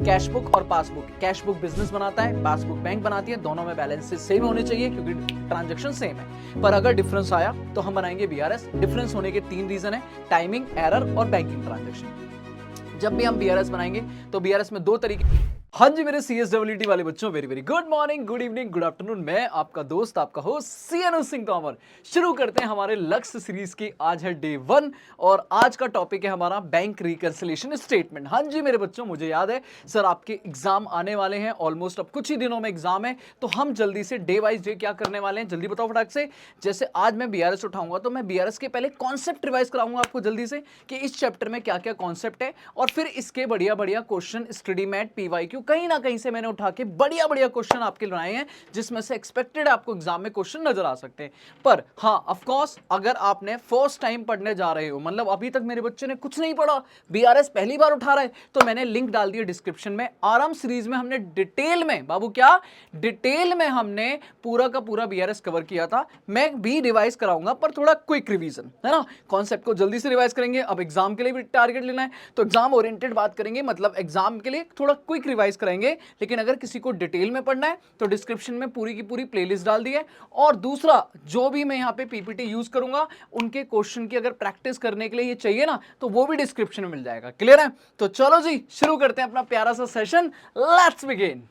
Cash book और passbook, cash book business बनाता है, पासबुक बैंक बनाती है, दोनों में बैलेंसेस सेम होने चाहिए क्योंकि ट्रांजैक्शन सेम है। पर अगर डिफरेंस आया तो हम बनाएंगे बीआरएस। डिफरेंस होने के 3 रीजन है, टाइमिंग, एरर और बैंकिंग ट्रांजैक्शन। जब भी हम बीआरएस बनाएंगे तो बीआरएस में 2 तरीके। हाँ जी मेरे सीएसडब्ल्यूटी वाले बच्चों, very very good morning, good evening, good afternoon. मैं आपका दोस्त, आपका होस्ट सीएनओ सिंह तोमर। शुरू करते हैं हमारे लक्ष्य सीरीज की। आज है डे 1 और आज का टॉपिक है हमारा बैंक रिकंसिलिएशन स्टेटमेंट। हाँ जी मेरे बच्चों, मुझे याद है सर आपके एग्जाम आने वाले हैं, ऑलमोस्ट अब कुछ ही दिनों में एग्जाम है, तो हम जल्दी से डे वाइज डे क्या करने वाले हैं, जल्दी बताओ फटाक से। जैसे आज मैं बीआरएस उठाऊंगा तो मैं बीआरएस के पहले कॉन्सेप्ट रिवाइज कराऊंगा आपको जल्दी से कि इस चैप्टर में क्या क्या कॉन्सेप्ट है, और फिर इसके बढ़िया बढ़िया क्वेश्चन स्टडी मैट पीवाईक्यू कहीं ना कहीं से मैंने उठा के बढ़िया बढ़िया क्वेश्चन आपके लिए बनाए हैं, जिसमें से एक्सपेक्टेड आपको एग्जाम में क्वेश्चन नजर आ सकते हैं। पर हाँ ऑफ कोर्स, अगर आपने फर्स्ट टाइम पढ़ने जा रहे हो, मतलब अभी तक मेरे बच्चे ने कुछ नहीं पढ़ा, बीआरएस पहली बार उठा रहा है, तो मैंने लिंक डाल दिया डिस्क्रिप्शन में। आराम सीरीज में हमने डिटेल में, बाबू क्या डिटेल में हमने पूरा का पूरा बीआरएस कवर किया था। मैं भी रिवाइज कराऊंगा पर थोड़ा क्विक रिवीजन है ना, कॉन्सेप्ट को जल्दी से रिवाइज करेंगे। अब एग्जाम के लिए भी टारगेट लेना है तो एग्जाम ओरिएंटेड बात करेंगे, मतलब एग्जाम के लिए थोड़ा क्विक रिवाइज कराएंगे। लेकिन अगर किसी को डिटेल में पढ़ना है तो डिस्क्रिप्शन में पूरी की पूरी प्लेलिस्ट डाल दी है। और दूसरा, जो भी मैं यहाँ पे पीपीटी यूज करूंगा, उनके क्वेश्चन की अगर प्रैक्टिस करने के लिए ये चाहिए ना, तो वो भी डिस्क्रिप्शन में मिल जाएगा। क्लियर है? तो चलो जी शुरू करते हैं अपना प्यारा सा सेशन। Let's begin.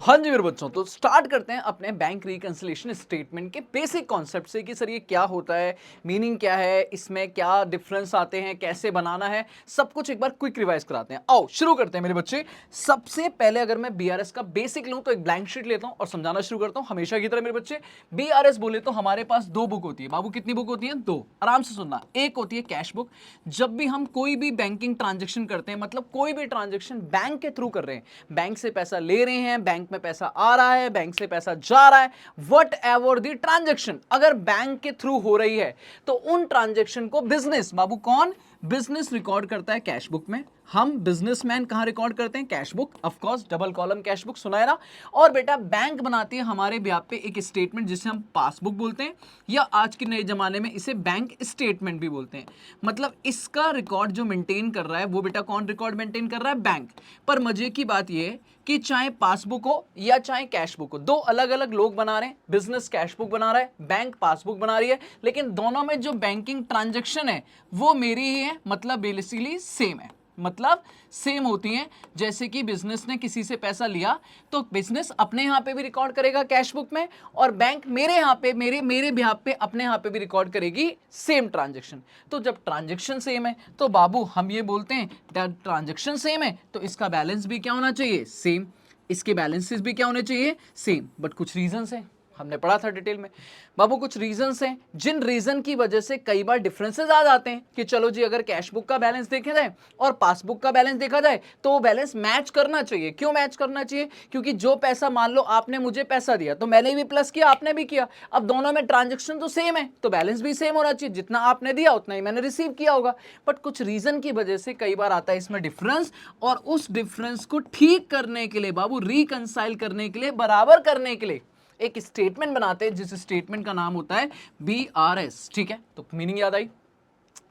हाँ जी मेरे बच्चों, तो स्टार्ट करते हैं अपने बैंक रिकंसिलिएशन स्टेटमेंट के बेसिक कॉन्सेप्ट से कि सर ये क्या होता है, मीनिंग क्या है, इसमें क्या डिफरेंस आते हैं, कैसे बनाना है, सब कुछ एक बार क्विक रिवाइज कराते हैं। आओ शुरू करते हैं मेरे बच्चे। सबसे पहले अगर मैं बीआरएस का बेसिक लूं तो एक ब्लैंक शीट लेता हूं और समझाना शुरू करता हूं हमेशा की तरह। मेरे बच्चे बीआरएस बोले तो हमारे पास 2 बुक होती है। बाबू कितनी बुक होती है? 2। आराम से सुनना। एक होती है कैश बुक, जब भी हम कोई भी बैंकिंग ट्रांजेक्शन करते हैं, मतलब कोई भी ट्रांजेक्शन बैंक के थ्रू कर रहे हैं, बैंक से पैसा ले रहे हैं, बैंक में पैसा आ रहा है, बैंक से पैसा जा रहा है, वट एवर दी ट्रांजेक्शन अगर बैंक के थ्रू हो रही है तो उन ट्रांजेक्शन को बिजनेस, बाबू कौन? बिजनेस रिकॉर्ड करता है कैश बुक में। हम बिजनेसमैन कहां रिकॉर्ड करते हैं? Cash book. Of course double column cash book, सुना है ना। और बेटा बैंक बनाती है हमारे ब्याह पे एक स्टेटमेंट जिसे हम पासबुक बोलते हैं, या आज के नए जमाने में इसे बैंक स्टेटमेंट भी बोलते हैं। मतलब इसका रिकॉर्ड जो मेंटेन कर रहा है वो बेटा कौन रिकॉर्ड मेंटेन कर रहा है? बैंक। पर मजे की बात यह कि चाहे पासबुक हो या चाहे कैश बुक हो, 2 अलग अलग लोग बना रहे हैं। बिजनेस कैश बुक बना रहा है, बैंक पासबुक बना रही है, लेकिन दोनों में जो बैंकिंग ट्रांजैक्शन है वो मेरी ही है, मतलब बेसिकली सेम है, मतलब सेम होती हैं। जैसे कि बिजनेस ने किसी से पैसा लिया तो बिजनेस अपने यहां पे भी रिकॉर्ड करेगा कैश बुक में, और बैंक मेरे यहां पे मेरे बिहाफ पे अपने यहां पे भी रिकॉर्ड करेगी सेम ट्रांजैक्शन। तो जब ट्रांजैक्शन सेम है तो बाबू हम ये बोलते हैं ट्रांजैक्शन सेम है तो इसका बैलेंस भी क्या होना चाहिए? सेम। इसके बैलेंसेस भी क्या होने चाहिए? सेम। बट कुछ रीजंस हैं, हमने पढ़ा था डिटेल में बाबू, कुछ रीजंस हैं जिन रीजन की वजह से कई बार डिफरेंसेस आ जाते हैं कि चलो जी अगर कैश बुक का बैलेंस देखा जाए और पासबुक का बैलेंस देखा जाए तो वो बैलेंस मैच करना चाहिए। क्यों मैच करना चाहिए? क्योंकि जो पैसा, मान लो आपने मुझे पैसा दिया तो मैंने भी प्लस किया, आपने भी किया, अब दोनों में ट्रांजेक्शन तो सेम है तो बैलेंस भी सेम होना चाहिए। जितना आपने दिया उतना ही मैंने रिसीव किया होगा। बट कुछ रीजन की वजह से कई बार आता है इसमें डिफरेंस, और उस डिफरेंस को ठीक करने के लिए बाबू, रिकंसाइल करने के लिए, बराबर करने के लिए एक स्टेटमेंट बनाते हैं जिस स्टेटमेंट का नाम होता है बीआरएस। ठीक है, तो मीनिंग याद आई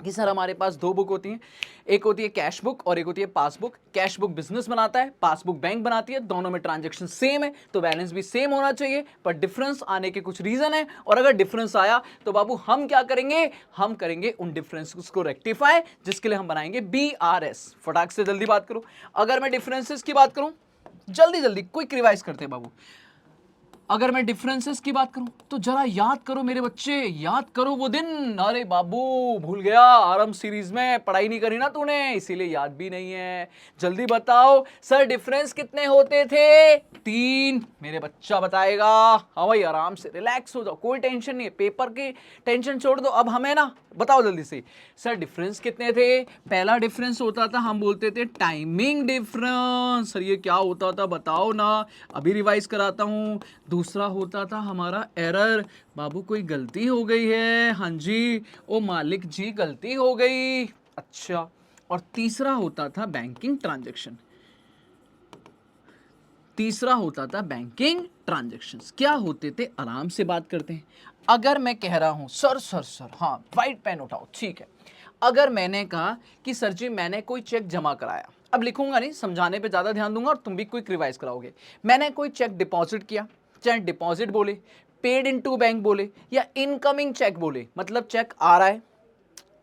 कि सर हमारे पास 2 बुक होती हैं, एक होती है कैश बुक और एक होती है पासबुक। कैश बुक बिजनेस बनाता है, पासबुक बैंक बनाती है, दोनों में ट्रांजैक्शन सेम है तो बैलेंस भी सेम होना चाहिए। पर डिफरेंस आने के कुछ रीजन है, और अगर डिफरेंस आया तो बाबू हम क्या करेंगे? हम करेंगे उन डिफरेंसेस को रेक्टिफाई, जिसके लिए हम बनाएंगे बीआरएस। फटाक से जल्दी बात करो। अगर मैं डिफरेंसेस की बात करूं, जल्दी जल्दी क्विक रिवाइज करते हैं बाबू। अगर मैं डिफरेंसेस की बात करूं तो जरा याद करो मेरे बच्चे, याद करो वो दिन। अरे बाबू भूल गया, आरंभ सीरीज में पढ़ाई नहीं करी ना तूने, इसीलिए याद भी नहीं है। जल्दी बताओ सर डिफरेंस कितने होते थे? 3। मेरे बच्चा बताएगा। हाँ भाई आराम से रिलैक्स हो जाओ, कोई टेंशन नहीं है, पेपर की टेंशन छोड़ दो। अब हमें ना बताओ जल्दी से, सर डिफरेंस कितने थे? पहला डिफरेंस होता था, हम बोलते थे टाइमिंग डिफरेंस। सर ये क्या होता था बताओ ना, अभी रिवाइज कराता हूं। दूसरा होता था हमारा एरर, बाबू कोई गलती हो गई है? हाँ जी, ओ मालिक जी गलती हो गई। अच्छा, और तीसरा होता था बैंकिंग ट्रांजैक्शन। तीसरा होता था बैंकिंग ट्रांजैक्शंस। क्या होते थे, आराम से बात करते हैं। अगर मैं कह रहा हूं सर सर सर, हाँ व्हाइट पेन उठाओ, ठीक है। अगर मैंने कहा कि सर जी मैंने कोई चेक जमा कराया, अब लिखूंगा नहीं, समझाने पे ज्यादा ध्यान दूंगा और तुम भी क्विक रिवाइज कराओगे। मैंने कोई चेक डिपॉजिट किया, चाहे डिपॉजिट बोले, पेड इनटू बैंक बोले, या इनकमिंग चेक बोले, मतलब चेक आ रहा है,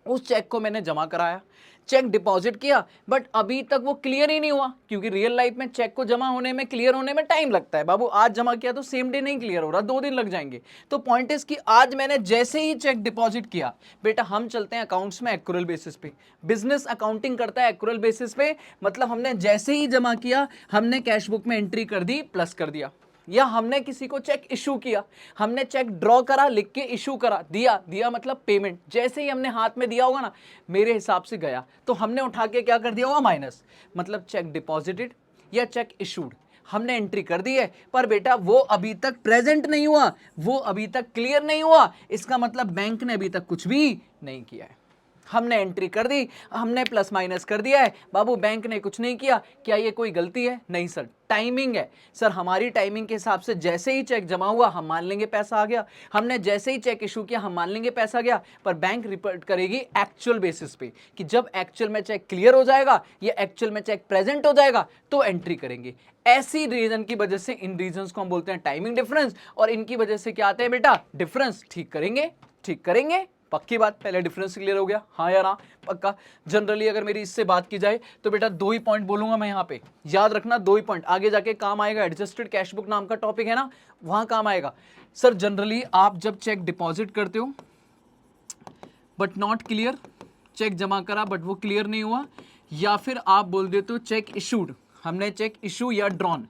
उस चेक को मैंने जमा कराया, चेक डिपॉजिट किया, बट अभी तक वो क्लियर ही नहीं हुआ, क्योंकि रियल लाइफ में चेक को जमा होने में, क्लियर होने में टाइम लगता है बाबू। आज जमा किया तो सेम डे नहीं क्लियर हो रहा, 2 दिन लग जाएंगे। तो पॉइंट इज कि आज मैंने जैसे ही चेक डिपॉजिट किया, बेटा हम चलते हैं अकाउंट्स में एक्यूरल बेसिस पे, बिजनेस अकाउंटिंग करता है एक्यूरल बेसिस पे, मतलब हमने जैसे ही जमा किया, हमने कैश बुक में एंट्री कर दी, प्लस कर दिया। या हमने किसी को चेक इशू किया, हमने चेक ड्रॉ करा, लिख के इशू करा, दिया, दिया मतलब पेमेंट, जैसे ही हमने हाथ में दिया होगा ना, मेरे हिसाब से गया, तो हमने उठा के क्या कर दिया होगा, माइनस, मतलब चेक डिपॉजिटेड या चेक इशूड, हमने एंट्री कर दी है, पर बेटा वो अभी तक प्रेजेंट नहीं हुआ, वो अभी तक क्लियर नहीं हुआ, इसका मतलब बैंक ने अभी तक कुछ भी नहीं किया है। हमने एंट्री कर दी, हमने प्लस माइनस कर दिया है, बाबू बैंक ने कुछ नहीं किया। क्या ये कोई गलती है? नहीं सर, टाइमिंग है। सर हमारी टाइमिंग के हिसाब से जैसे ही चेक जमा हुआ हम मान लेंगे पैसा आ गया, हमने जैसे ही चेक इशू किया हम मान लेंगे पैसा गया, पर बैंक रिपोर्ट करेगी एक्चुअल बेसिस पे, कि जब एक्चुअल में चेक क्लियर हो जाएगा या एक्चुअल में चेक प्रेजेंट हो जाएगा तो एंट्री करेंगे। ऐसी रीजन की वजह से इन रीजंस को हम बोलते हैं टाइमिंग डिफरेंस, और इनकी वजह से क्या आते हैं बेटा, डिफरेंस। ठीक करेंगे, ठीक करेंगे, पक्की बात, पहले डिफरेंस क्लियर हो गया, हाँ यार हाँ पक्का। जनरली अगर मेरी इससे बात की जाए तो बेटा 2 ही पॉइंट बोलूंगा मैं यहाँ पे, याद रखना 2 ही पॉइंट, आगे जाके काम आएगा। एडजस्टेड कैश बुक नाम का टॉपिक है ना, वहां काम आएगा। सर जनरली आप जब चेक डिपॉजिट करते हो बट नॉट क्लियर, चेक जमा करा बट वो क्लियर नहीं हुआ, या फिर आप बोल देते हो चेक इशूड, हमने चेक इशू या ड्रॉन,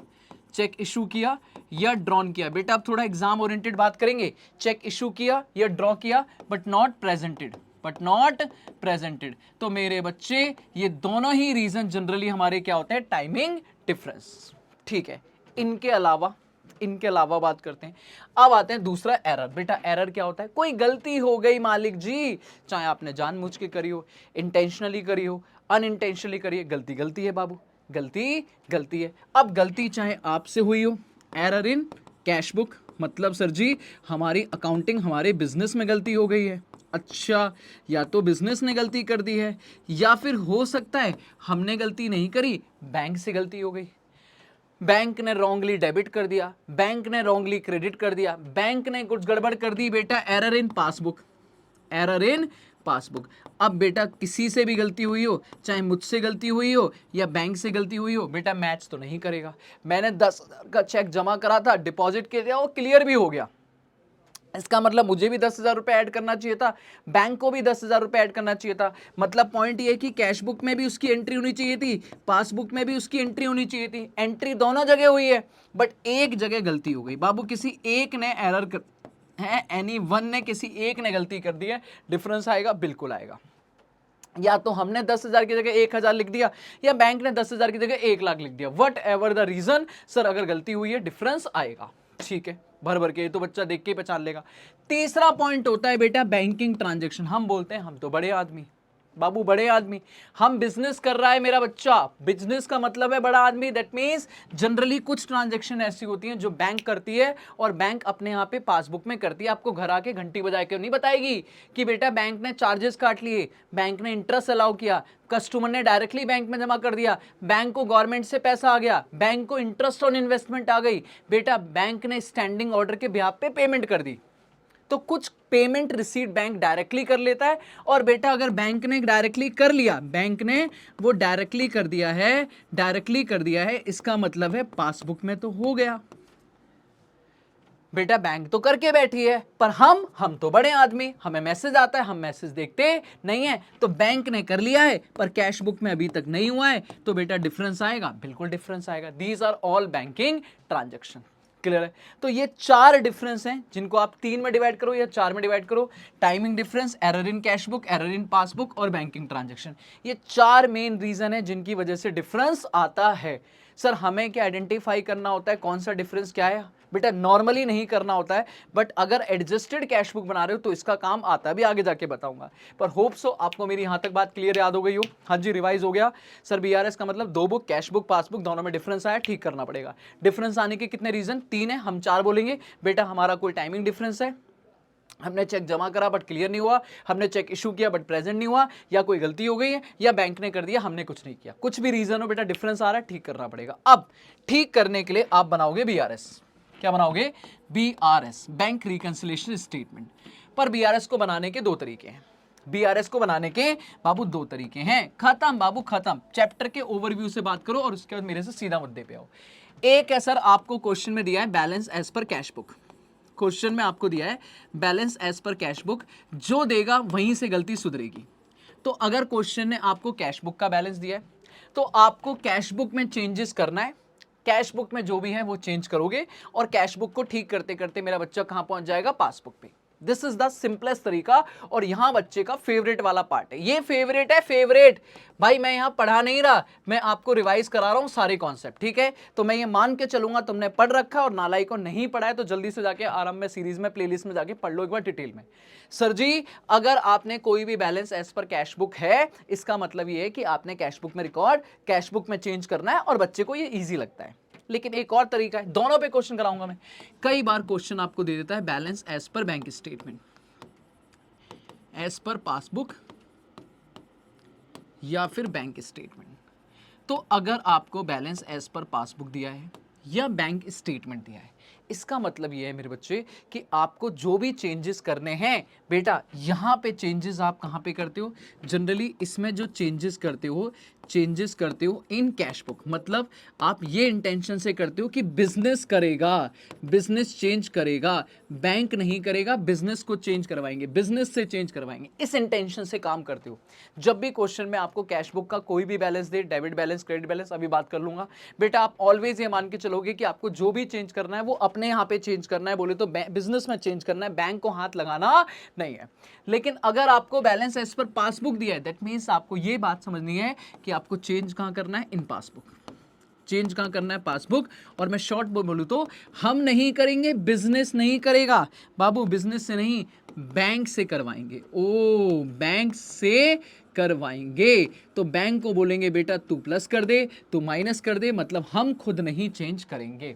चेक इशू किया या ड्रॉन किया। बेटा आप थोड़ा एग्जाम ओरिएंटेड बात करेंगे, चेक इशू किया या ड्रॉ किया but not presented, but not presented, तो मेरे बच्चे ये दोनों ही रीजन जनरली हमारे क्या होते हैं, टाइमिंग डिफरेंस। ठीक है, इनके अलावा बात करते हैं। अब आते हैं दूसरा, एरर। बेटा एरर क्या होता है, कोई गलती हो गई मालिक जी, चाहे आपने जानबूझ के करी हो, इंटेंशनली करी हो, अनइंटेंशनली करी है, गलती गलती है बाबू, गलती गलती है। अब गलती चाहे आपसे हुई हो, एरर इन कैश बुक, मतलब सर जी हमारी अकाउंटिंग, हमारे बिजनेस में गलती हो गई है। अच्छा, या तो बिजनेस ने गलती कर दी है, या फिर हो सकता है हमने गलती नहीं करी, बैंक से गलती हो गई, बैंक ने रॉन्गली डेबिट कर दिया, बैंक ने रॉन्गली क्रेडिट कर दिया, बैंक ने कुछ गड़बड़ कर दी। बेटा error in passbook, error in passbook. अब बेटा किसी से भी गलती हुई हो, चाहे मुझसे गलती हुई हो या बैंक से गलती हुई हो, बेटा मैच तो नहीं करेगा। मैंने 10,000 का चेक जमा करा था, डिपॉजिट किया, वो क्लियर भी हो गया, इसका मतलब मुझे भी 10,000 रुपए ऐड करना चाहिए था, बैंक को भी 10,000 रुपए ऐड करना चाहिए था। मतलब पॉइंट ये कि कैश बुक में भी उसकी एंट्री होनी चाहिए थी, पासबुक में भी उसकी एंट्री होनी चाहिए थी, एंट्री दोनों जगह हुई है, बट एक जगह गलती हो गई बाबू, किसी एक ने एरर कर है, एनी वन ने, किसी एक ने गलती कर दी है। डिफरेंस आएगा, बिल्कुल आएगा। या तो हमने 10,000 की जगह 1,000 लिख दिया, या बैंक ने 10,000 की जगह 1,00,000 लिख दिया, whatever the reason, sir अगर गलती हुई है डिफरेंस आएगा। ठीक है, भर भर के, तो बच्चा देख के पहचान लेगा। तीसरा पॉइंट होता है बेटा बैंकिंग ट्रांजैक्शन। हम बोलते हैं हम तो बड़े आदमी बाबू, बड़े आदमी, हम बिजनेस कर रहा है मेरा बच्चा, बिजनेस का मतलब है बड़ा आदमी। दैट मींस जनरली कुछ ट्रांजैक्शन ऐसी होती हैं जो बैंक करती है, और बैंक अपने यहाँ पे पासबुक में करती है, आपको घर आके घंटी बजा के नहीं बताएगी कि बेटा बैंक ने चार्जेस काट लिए, बैंक ने इंटरेस्ट अलाउ किया, कस्टमर ने डायरेक्टली बैंक में जमा कर दिया, बैंक को गवर्नमेंट से पैसा आ गया, बैंक को इंटरेस्ट ऑन इन्वेस्टमेंट आ गई, बेटा बैंक ने स्टैंडिंग ऑर्डर के बिहाफ पे पेमेंट कर दी। तो कुछ पेमेंट रिसीट बैंक डायरेक्टली कर लेता है, और बेटा अगर बैंक ने डायरेक्टली कर लिया, बैंक ने वो डायरेक्टली कर दिया है, डायरेक्टली कर दिया है, इसका मतलब है पासबुक में तो हो गया। बेटा बैंक तो करके बैठी है, पर हम तो बड़े आदमी, हमें मैसेज आता है, हम मैसेज देखते नहीं है, तो बैंक ने कर लिया है पर कैश बुक में अभी तक नहीं हुआ है, तो बेटा डिफरेंस आएगा, बिल्कुल डिफरेंस आएगा। These are all banking transaction. Clear है? तो ये 4 डिफरेंस हैं, जिनको आप 3 में डिवाइड करो या 4 में डिवाइड करो, timing difference, error in cash book, error in passbook और बैंकिंग ट्रांजैक्शन। ये 4 मेन रीजन है जिनकी वजह से डिफरेंस आता है। सर हमें क्या आइडेंटिफाई करना होता है, कौन सा डिफरेंस क्या है? बेटा नॉर्मली नहीं करना होता है, बट अगर एडजस्टेड कैश बुक बना रहे हो तो इसका काम आता है, भी आगे जाके बताऊंगा। पर होप सो आपको मेरी यहां तक बात क्लियर याद हो गई हो। हाँ जी, रिवाइज हो गया सर। बीआरएस का मतलब दो बुक, कैश बुक, पासबुक, दोनों में डिफरेंस आया, ठीक करना पड़ेगा। डिफरेंस आने के कितने रीजन? 3 है, हम 4 बोलेंगे। बेटा हमारा कोई टाइमिंग डिफरेंस है, हमने चेक जमा करा बट क्लियर नहीं हुआ, हमने चेक इशू किया बट प्रेजेंट नहीं हुआ, या कोई गलती हो गई है, या बैंक ने कर दिया, हमने कुछ नहीं किया। कुछ भी रीजन हो बेटा, डिफरेंस आ रहा है, ठीक करना पड़ेगा। अब ठीक करने के लिए आप बनाओगे बीआरएस। क्या बनाओगे? BRS, bank reconciliation statement. पर बीआरएस को बनाने के 2 तरीके हैं। बीआरएस को बनाने के बाबू 2 तरीके हैं। खत्म बाबू खत्म। चैप्टर के ओवरव्यू से बात करो और उसके बाद मेरे से सीधा मुद्दे पे आओ। एक है सर, आपको क्वेश्चन में दिया है balance as per cash book. Question में आपको दिया है balance as per cash book, जो देगा वहीं से गलती सुधरेगी। तो अगर क्वेश्चन ने आपको कैश बुक का बैलेंस दिया है तो आपको कैश बुक में चेंजेस करना है। कैश बुक में जो भी है वो चेंज करोगे और कैश बुक को ठीक करते करते मेरा बच्चा कहां पहुंच जाएगा? पासबुक पे। दिस इज द सिंपलेस्ट तरीका। और यहां बच्चे का फेवरेट वाला पार्ट है, ये फेवरेट है, फेवरेट। भाई मैं यहां पढ़ा नहीं रहा, मैं आपको रिवाइज करा रहा हूं सारे कॉन्सेप्ट, ठीक है? तो मैं ये मान के चलूंगा तुमने पढ़ रखा, और नालाई को नहीं पढ़ा है तो जल्दी से जाके आराम में सीरीज में प्लेलिस्ट में जाके पढ़ लो एक बार डिटेल में। सर जी अगर आपने कोई भी balance as per cash book है, इसका मतलब ये है कि आपने कैश बुक में रिकॉर्ड कैश बुक में चेंज करना है, और बच्चे को ये ईजी लगता है। लेकिन एक और तरीका है, दोनों पे क्वेश्चन कराऊंगा मैं। कई बार क्वेश्चन आपको दे देता है balance as per bank statement, as per passbook, या फिर बैंक स्टेटमेंट। तो अगर आपको बैलेंस एज पर पासबुक दिया है या बैंक स्टेटमेंट दिया है, इसका मतलब ये है मेरे बच्चे कि आपको जो भी चेंजेस करने हैं बेटा, यहां पे चेंजेस आप कहां पे करते हो? जनरली इसमें जो चेंजेस करते हो इन कैश बुक। मतलब आप ये इंटेंशन से करते हो कि बिजनेस करेगा, बिजनेस चेंज करेगा, बैंक नहीं करेगा, बिजनेस को चेंज करवाएंगे, बिजनेस से चेंज करवाएंगे, इस इंटेंशन से काम करते हो। जब भी क्वेश्चन में आपको कैश बुक का कोई भी बैलेंस दे, डेबिट बैलेंस, क्रेडिट बैलेंस, अभी बात कर लूंगा बेटा, आप ऑलवेज ये मान के चलोगे कि आपको जो भी चेंज करना है वो अपने यहाँ पे चेंज करना है, बोले तो बिजनेस में चेंज करना है, बैंक को हाथ लगाना नहीं है। लेकिन अगर आपको बैलेंस एज पर पासबुक दिया है, दैट मीन्स आपको ये बात समझनी है कि आपको चेंज कहां करना है? In passbook. चेंज कहां करना है? पासबुक। और मैं शॉर्ट बोलूं तो हम नहीं करेंगे, बिजनेस नहीं करेगा बाबू, बिजनेस से नहीं, बैंक से करवाएंगे। ओ, बैंक से करवाएंगे तो बैंक को बोलेंगे बेटा तू प्लस कर दे, तू माइनस कर दे, मतलब हम खुद नहीं चेंज करेंगे।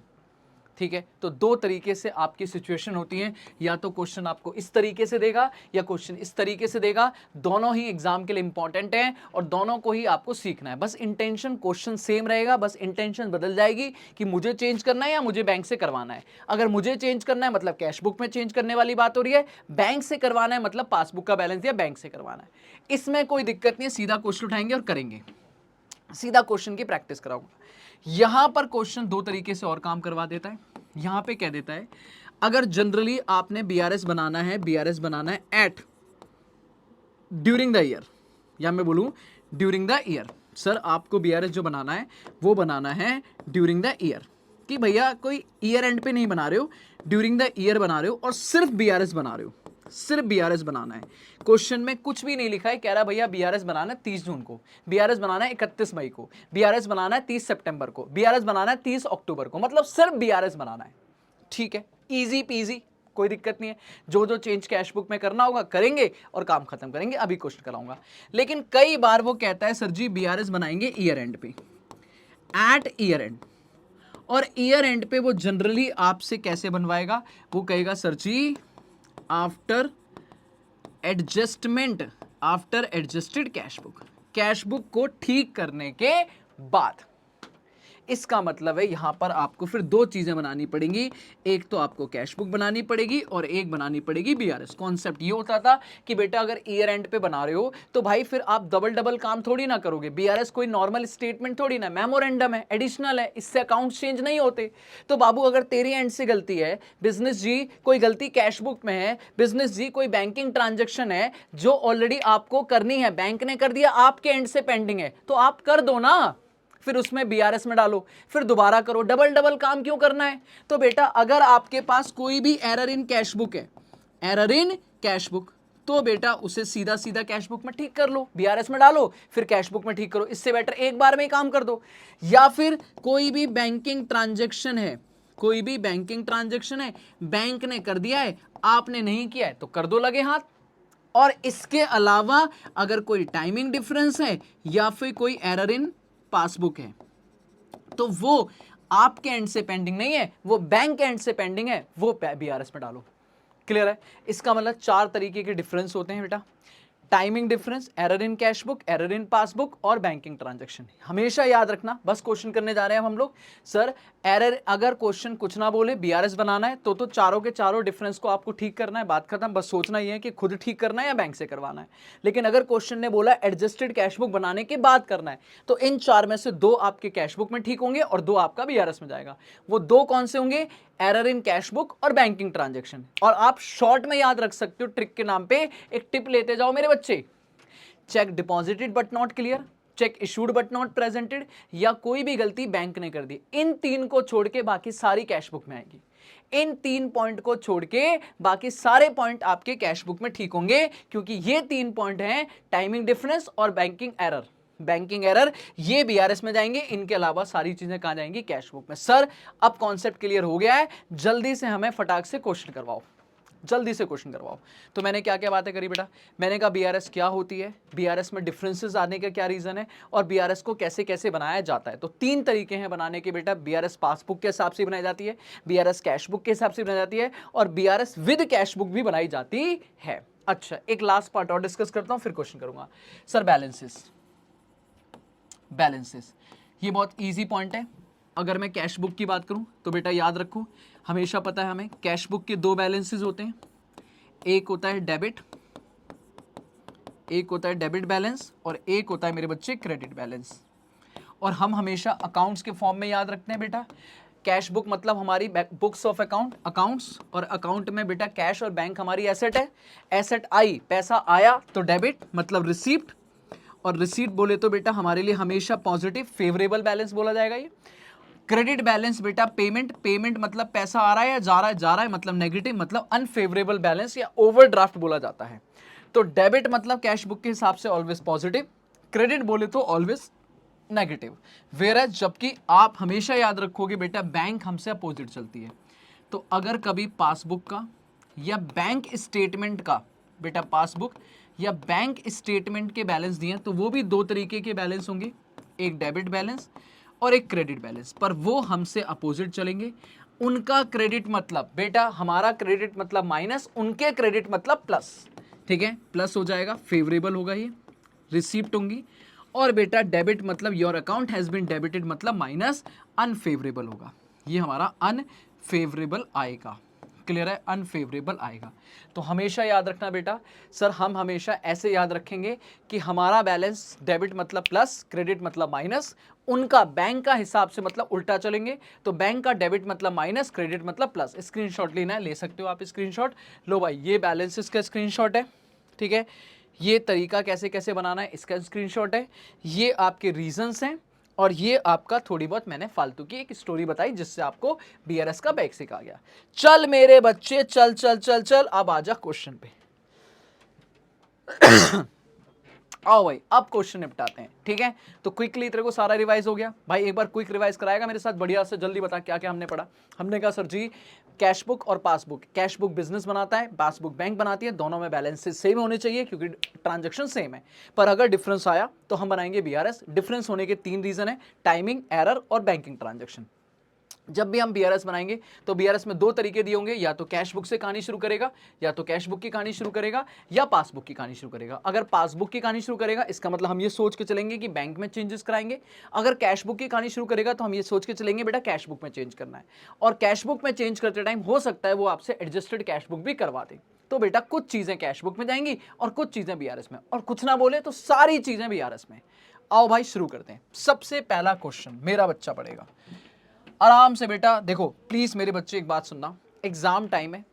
ठीक है, तो 2 तरीके से आपकी सिचुएशन होती है, या तो क्वेश्चन आपको इस तरीके से देगा या क्वेश्चन इस तरीके से देगा। दोनों ही एग्जाम के लिए इंपॉर्टेंट हैं और दोनों को ही आपको सीखना है। बस इंटेंशन क्वेश्चन सेम रहेगा, बस इंटेंशन बदल जाएगी कि मुझे चेंज करना है या मुझे बैंक से करवाना है। अगर मुझे चेंज करना है मतलब कैश बुक में चेंज करने वाली बात हो रही है, बैंक से करवाना है मतलब पासबुक का बैलेंस या बैंक से करवाना है। इसमें कोई दिक्कत नहीं है, सीधा क्वेश्चन उठाएंगे और करेंगे, सीधा क्वेश्चन की प्रैक्टिस कराऊंगा। यहां पर क्वेश्चन 2 तरीके से और काम करवा देता है। यहां पे कह देता है अगर जनरली आपने बीआरएस बनाना है एट ड्यूरिंग द ईयर, या मैं बोलूं ड्यूरिंग द ईयर। सर आपको बीआरएस जो बनाना है वो बनाना है ड्यूरिंग द ईयर, कि भैया कोई ईयर एंड पे नहीं बना रहे हो, ड्यूरिंग द ईयर बना रहे हो और सिर्फ बीआरएस बना रहे हो, सिर्फ बीआरएस बनाना है। क्वेश्चन में कुछ भी नहीं लिखा है, कह रहा भैया बीआरएस बनाना है 30 जून को, बीआरएस बनाना है 31 मई को, बीआरएस बनाना है 30 सितंबर को, बीआरएस बनाना है 30 अक्टूबर को, मतलब सिर्फ बीआरएस बनाना है। ठीक है, इजी पीजी, कोई दिक्कत नहीं है। जो जो चेंज कैश बुक में करना होगा करेंगे और काम खत्म करेंगे। अभी क्वेश्चन कराऊंगा। लेकिन कई बार वो कहता है सर जी बीआरएस बनाएंगे ईयर एंड पे, एट ईयर एंड, और ईयर एंड पे वो जनरली आपसे कैसे बनवाएगा? वो कहेगा sir ji after adjustment, after adjusted cash book को ठीक करने के बाद। इसका मतलब है यहां पर आपको फिर 2 चीजें बनानी पड़ेंगी, एक तो आपको कैश बुक बनानी पड़ेगी और एक बनानी पड़ेगी बीआरएस। कॉन्सेप्ट ये होता था कि बेटा अगर ईयर एंड पे बना रहे हो तो भाई फिर आप डबल काम थोड़ी ना करोगे। बीआरएस कोई नॉर्मल स्टेटमेंट थोड़ी ना, मेमोरेंडम है, एडिशनल है, इससे अकाउंट चेंज नहीं होते। तो बाबू अगर तेरी एंड से गलती है, बिजनेस जी कोई गलती कैश बुक में है, बिजनेस जी कोई बैंकिंग ट्रांजेक्शन है जो ऑलरेडी आपको करनी है, बैंक ने कर दिया, आपके एंड से पेंडिंग है, तो आप कर दो ना, फिर उसमें बीआरएस में डालो, फिर दोबारा करो। डबल काम क्यों करना है? तो बेटा अगर आपके पास कोई भी एरर इन कैश बुक है, एरर इन कैश बुक, तो बेटा उसे सीधा सीधा कैश बुक में ठीक कर लो, बीआरएस में डालो, फिर कैश बुक में ठीक करो। इससे बेटर एक बार में ही काम कर दो। या फिर कोई भी बैंकिंग ट्रांजैक्शन है, कोई भी बैंकिंग ट्रांजैक्शन है, बैंक ने कर दिया है, आपने नहीं किया है तो कर दो लगे हाथ। और इसके अलावा अगर कोई टाइमिंग डिफरेंस है या फिर कोई एरर इन पासबुक है तो वो आपके एंड से पेंडिंग नहीं है, वो बैंक एंड से पेंडिंग है, वो बीआरएस में डालो। क्लियर है? इसका मतलब 4 तरीके के डिफरेंस होते हैं बेटा, timing difference, error in cash book, error in passbook और बैंकिंग ट्रांजैक्शन। हमेशा याद रखना, बस क्वेश्चन करने जा रहे हैं हम लोग। सर एरर, अगर क्वेश्चन कुछ ना बोले बीआरएस बनाना है तो चारों के चारों डिफरेंस को आपको ठीक करना है, बात खत्म। बस सोचना ही है कि खुद ठीक करना है या बैंक से करवाना है। लेकिन अगर क्वेश्चन ने बोला एडजस्टेड कैश बुक बनाने के बाद करना है तो इन 4 में से 2 आपके कैश बुक में ठीक होंगे और 2 आपका बीआरएस में जाएगा। वो 2 कौन से होंगे? एरर इन कैश बुक और बैंकिंग ट्रांजैक्शन। और आप शॉर्ट में याद रख सकते हो ट्रिक के नाम पे, एक टिप लेते जाओ मेरे बच्चे। Check deposited but not clear, check issued but not presented, या कोई भी गलती बैंक ने कर दी, इन 3 को छोड़ के बाकी सारी कैश बुक में आएगी। इन 3 पॉइंट को छोड़ के बाकी सारे पॉइंट आपके कैश बुक में ठीक होंगे, क्योंकि ये 3 पॉइंट हैं टाइमिंग डिफरेंस और बैंकिंग एरर। बैंकिंग एरर ये बीआरएस में जाएंगे, इनके अलावा सारी चीजें कहां जाएंगी? कैश बुक में। सर अब कॉन्सेप्ट क्लियर हो गया है, जल्दी से हमें फटाक से क्वेश्चन करवाओ, जल्दी से क्वेश्चन करवाओ। तो मैंने क्या क्या बातें करी बेटा? मैंने कहा बीआरएस क्या होती है, बीआरएस में डिफरेंसेस आने का क्या रीजन है, और बीआरएस को कैसे कैसे बनाया जाता है। तो 3 तरीके हैं बनाने के बेटा। बीआरएस पासबुक के हिसाब से बनाई जाती है, बीआरएस कैश बुक के हिसाब से बनाई जाती है, और बीआरएस विद कैश बुक भी बनाई जाती है। अच्छा, एक लास्ट पार्ट और डिस्कस करता हूं, फिर क्वेश्चन करूंगा। सर बैलेंसेस, बैलेंसेस ये बहुत ईजी पॉइंट है। अगर मैं कैश बुक की बात करूं तो बेटा याद रखो, हमेशा पता है हमें कैश बुक के 2 बैलेंसेस होते हैं, एक होता है डेबिट, एक होता है डेबिट बैलेंस, और एक होता है मेरे बच्चे क्रेडिट बैलेंस। और हम हमेशा अकाउंट्स के फॉर्म में याद रखते हैं बेटा। कैश बुक मतलब हमारी बुक्स ऑफ अकाउंट, अकाउंट्स, और अकाउंट में बेटा कैश और बैंक हमारी एसेट है। एसेट आई, पैसा आया तो डेबिट मतलब रिसीप्ट, और रिसीट बोले तो बेटा हमारे लिए हमेशा पॉजिटिव फेवरेबल बैलेंस बोला जाएगा ये। क्रेडिट बैलेंस बेटा पेमेंट, पेमेंट मतलब पैसा आ रहा है या जा रहा है, जा रहा है मतलब नेगेटिव, मतलब अनफेवरेबल बैलेंस या ओवरड्राफ्ट बोला जाता है। तो डेबिट मतलब कैश बुक के हिसाब से ऑलवेज पॉजिटिव, क्रेडिट बोले तो ऑलवेज नेगेटिव। वेयरएज जबकि आप हमेशा याद रखोगे बेटा बैंक हमसे अपोजिट चलती है। तो अगर कभी पासबुक का या बैंक स्टेटमेंट का बेटा, पासबुक या बैंक स्टेटमेंट के बैलेंस दिए तो वो भी 2 तरीके के बैलेंस होंगे, एक डेबिट बैलेंस और एक क्रेडिट बैलेंस, पर वो हमसे अपोजिट चलेंगे। उनका क्रेडिट मतलब बेटा हमारा क्रेडिट मतलब माइनस, उनके क्रेडिट मतलब प्लस। ठीक है, प्लस हो जाएगा, फेवरेबल होगा ये, रिसीप्ट होंगी। और बेटा डेबिट मतलब your account has been debited मतलब माइनस, अनफेवरेबल होगा, ये हमारा अनफेवरेबल आएगा। क्लियर है? अनफेवरेबल आएगा। तो हमेशा याद रखना बेटा, सर हम हमेशा ऐसे याद रखेंगे कि हमारा बैलेंस डेबिट मतलब प्लस, क्रेडिट मतलब माइनस, उनका बैंक का हिसाब से मतलब उल्टा चलेंगे। तो बैंक का डेबिट मतलब माइनस, क्रेडिट मतलब प्लस। स्क्रीनशॉट लेना है, ले सकते हो आप स्क्रीनशॉट। लो भाई, ये बैलेंसेस का स्क्रीनशॉट है। ठीक है, ये तरीका कैसे कैसे बनाना है इसका स्क्रीनशॉट है, ये आपके रीजंस हैं, और ये आपका थोड़ी बहुत मैंने फालतू की एक स्टोरी बताई जिससे आपको बीआरएस का बेसिक आ गया। चल मेरे बच्चे, चल चल चल चल, अब आ जा क्वेश्चन पे। आओ भाई, अब क्वेश्चन निपटाते हैं। ठीक है, तो क्विकली तेरे को सारा रिवाइज हो गया भाई, एक बार क्विक रिवाइज कराएगा मेरे साथ बढ़िया से, जल्दी बता क्या क्या हमने पढ़ा। हमने कहा सर जी कैश बुक और पासबुक, कैश बुक बिजनेस बनाता है, पासबुक बैंक बनाती है, दोनों में बैलेंसेस सेम होने चाहिए क्योंकि ट्रांजैक्शन सेम है। पर अगर डिफरेंस आया तो हम बनाएंगे बीआरएस। डिफरेंस होने के 3 रीजन है, टाइमिंग, एरर और बैंकिंग ट्रांजैक्शन। जब भी हम बीआरएस बनाएंगे तो बीआरएस में 2 तरीके दिए होंगे, या तो कैश बुक से कहानी शुरू करेगा, या तो कैश बुक की कहानी शुरू करेगा, या पासबुक की कहानी शुरू करेगा। अगर पासबुक की कहानी शुरू करेगा इसका मतलब हम ये सोच के चलेंगे कि बैंक में चेंजेस कराएंगे। अगर कैश बुक की कहानी शुरू करेगा तो हम ये सोच के चलेंगे बेटा कैश बुक में चेंज करना है। और कैश बुक में चेंज करते टाइम हो सकता है वो आपसे एडजस्टेड कैश बुक भी करवा दे। तो बेटा कुछ चीजें कैश बुक में जाएंगी और कुछ चीजें बीआरएस में, और कुछ ना बोले तो सारी चीजें बीआरएस में। आओ भाई शुरू करते हैं। सबसे पहला क्वेश्चन मेरा बच्चा पढ़ेगा आराम से। बेटा देखो प्लीज मेरे बच्चे एक बात सुनना, एग्जाम टाइम है,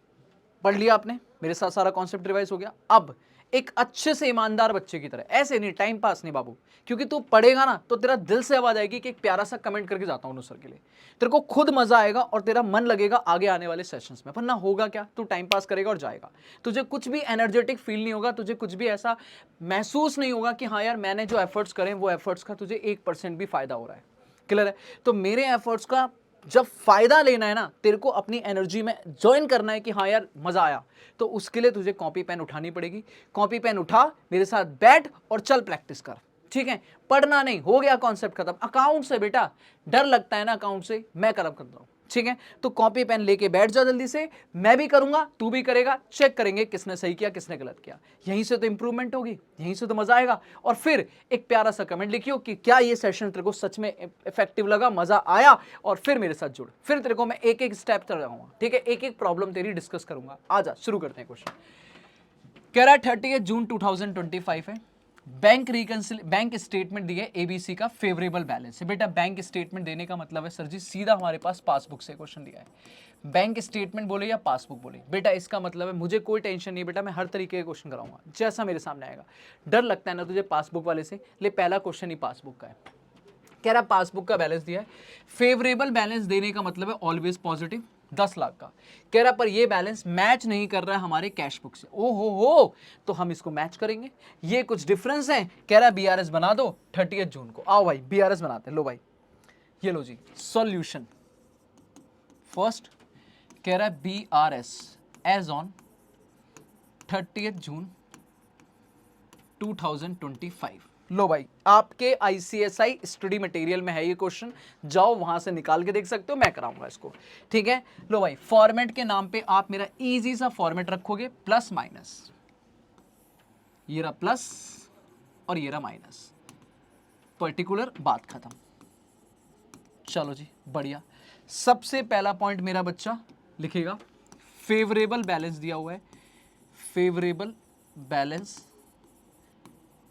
पढ़ लिया आपने, मेरे साथ सारा कॉन्सेप्ट रिवाइज हो गया। अब एक अच्छे से ईमानदार बच्चे की तरह, ऐसे नहीं टाइम पास नहीं बाबू, क्योंकि तू पढ़ेगा ना तो तेरा दिल से आवाज आएगी कि एक प्यारा सा कमेंट करके जाता हूं सर के लिए, तेरे को खुद मजा आएगा और तेरा मन लगेगा आगे आने वाले सेशंस में। वरना होगा क्या, तू टाइम पास करेगा और जाएगा, तुझे कुछ भी एनर्जेटिक फील नहीं होगा, तुझे कुछ भी ऐसा महसूस नहीं होगा कि हाँ यार मैंने जो एफर्ट्स करें वो एफर्ट्स का तुझे 1% भी फायदा हो रहा है। क्लियर है? तो मेरे एफर्ट्स का जब फायदा लेना है ना, तेरे को अपनी एनर्जी में ज्वाइन करना है कि हाँ यार मजा आया, तो उसके लिए तुझे कॉपी पेन उठानी पड़ेगी। कॉपी पेन उठा, मेरे साथ बैठ और चल प्रैक्टिस कर, ठीक है। पढ़ना नहीं, हो गया कॉन्सेप्ट खत्म। अकाउंट से बेटा डर लगता है ना, अकाउंट से मैं करता हूं, ठीक है। तो कॉपी पेन लेके बैठ जा जल्दी से, मैं भी करूंगा तू भी करेगा, चेक करेंगे किसने सही किया किसने गलत किया। यहीं से तो इंप्रूवमेंट होगी, यहीं से तो मजा आएगा। और फिर एक प्यारा सा कमेंट लिखियो कि क्या ये सेशन तेरे को सच में इफेक्टिव लगा, मजा आया, और फिर मेरे साथ जुड़। फिर तेरे को मैं एक एक स्टेप तक जाऊंगा, ठीक है, एक एक प्रॉब्लम तेरी डिस्कस करूंगा। आजा शुरू करते हैं क्वेश्चन। कह रहा है 30 जून 2025 है, बैंक स्टेटमेंट दिए एबीसी का फेवरेबल बैलेंस है। बेटा बैंक स्टेटमेंट देने का मतलब है सर जी सीधा हमारे पास पासबुक से क्वेश्चन दिया है। बैंक स्टेटमेंट बोले या पासबुक बोले, बेटा इसका मतलब है मुझे कोई टेंशन नहीं बेटा, मैं हर तरीके के क्वेश्चन कराऊंगा जैसा मेरे सामने आएगा। डर लगता है ना तुझे पासबुक वाले से, ले पहला क्वेश्चन ही पासबुक का है। कह रहा पासबुक का बैलेंस दिया है, फेवरेबल बैलेंस देने का मतलब है ऑलवेज पॉजिटिव, 10 लाख का। कह रहा पर ये बैलेंस मैच नहीं कर रहा है हमारे कैश बुक से। ओहो हो, तो हम इसको मैच करेंगे, ये कुछ डिफरेंस है। कह रहा बीआरएस बना दो 30 जून को। आओ भाई बीआरएस बनाते हैं, लो भाई ये लो जी सॉल्यूशन। फर्स्ट कह रहा है बीआरएस एज ऑन 30 जून 2025। लो भाई आपके आईसीएसआई स्टडी मटेरियल में है ये क्वेश्चन, जाओ वहां से निकाल के देख सकते हो, मैं कराऊंगा इसको, ठीक है। लो भाई फॉर्मेट के नाम पे आप मेरा इजी सा फॉर्मेट रखोगे, प्लस माइनस, ये रहा प्लस और ये रहा माइनस, पर्टिकुलर, बात खत्म। चलो जी बढ़िया। सबसे पहला पॉइंट मेरा बच्चा लिखेगा, फेवरेबल बैलेंस दिया हुआ है, favourable balance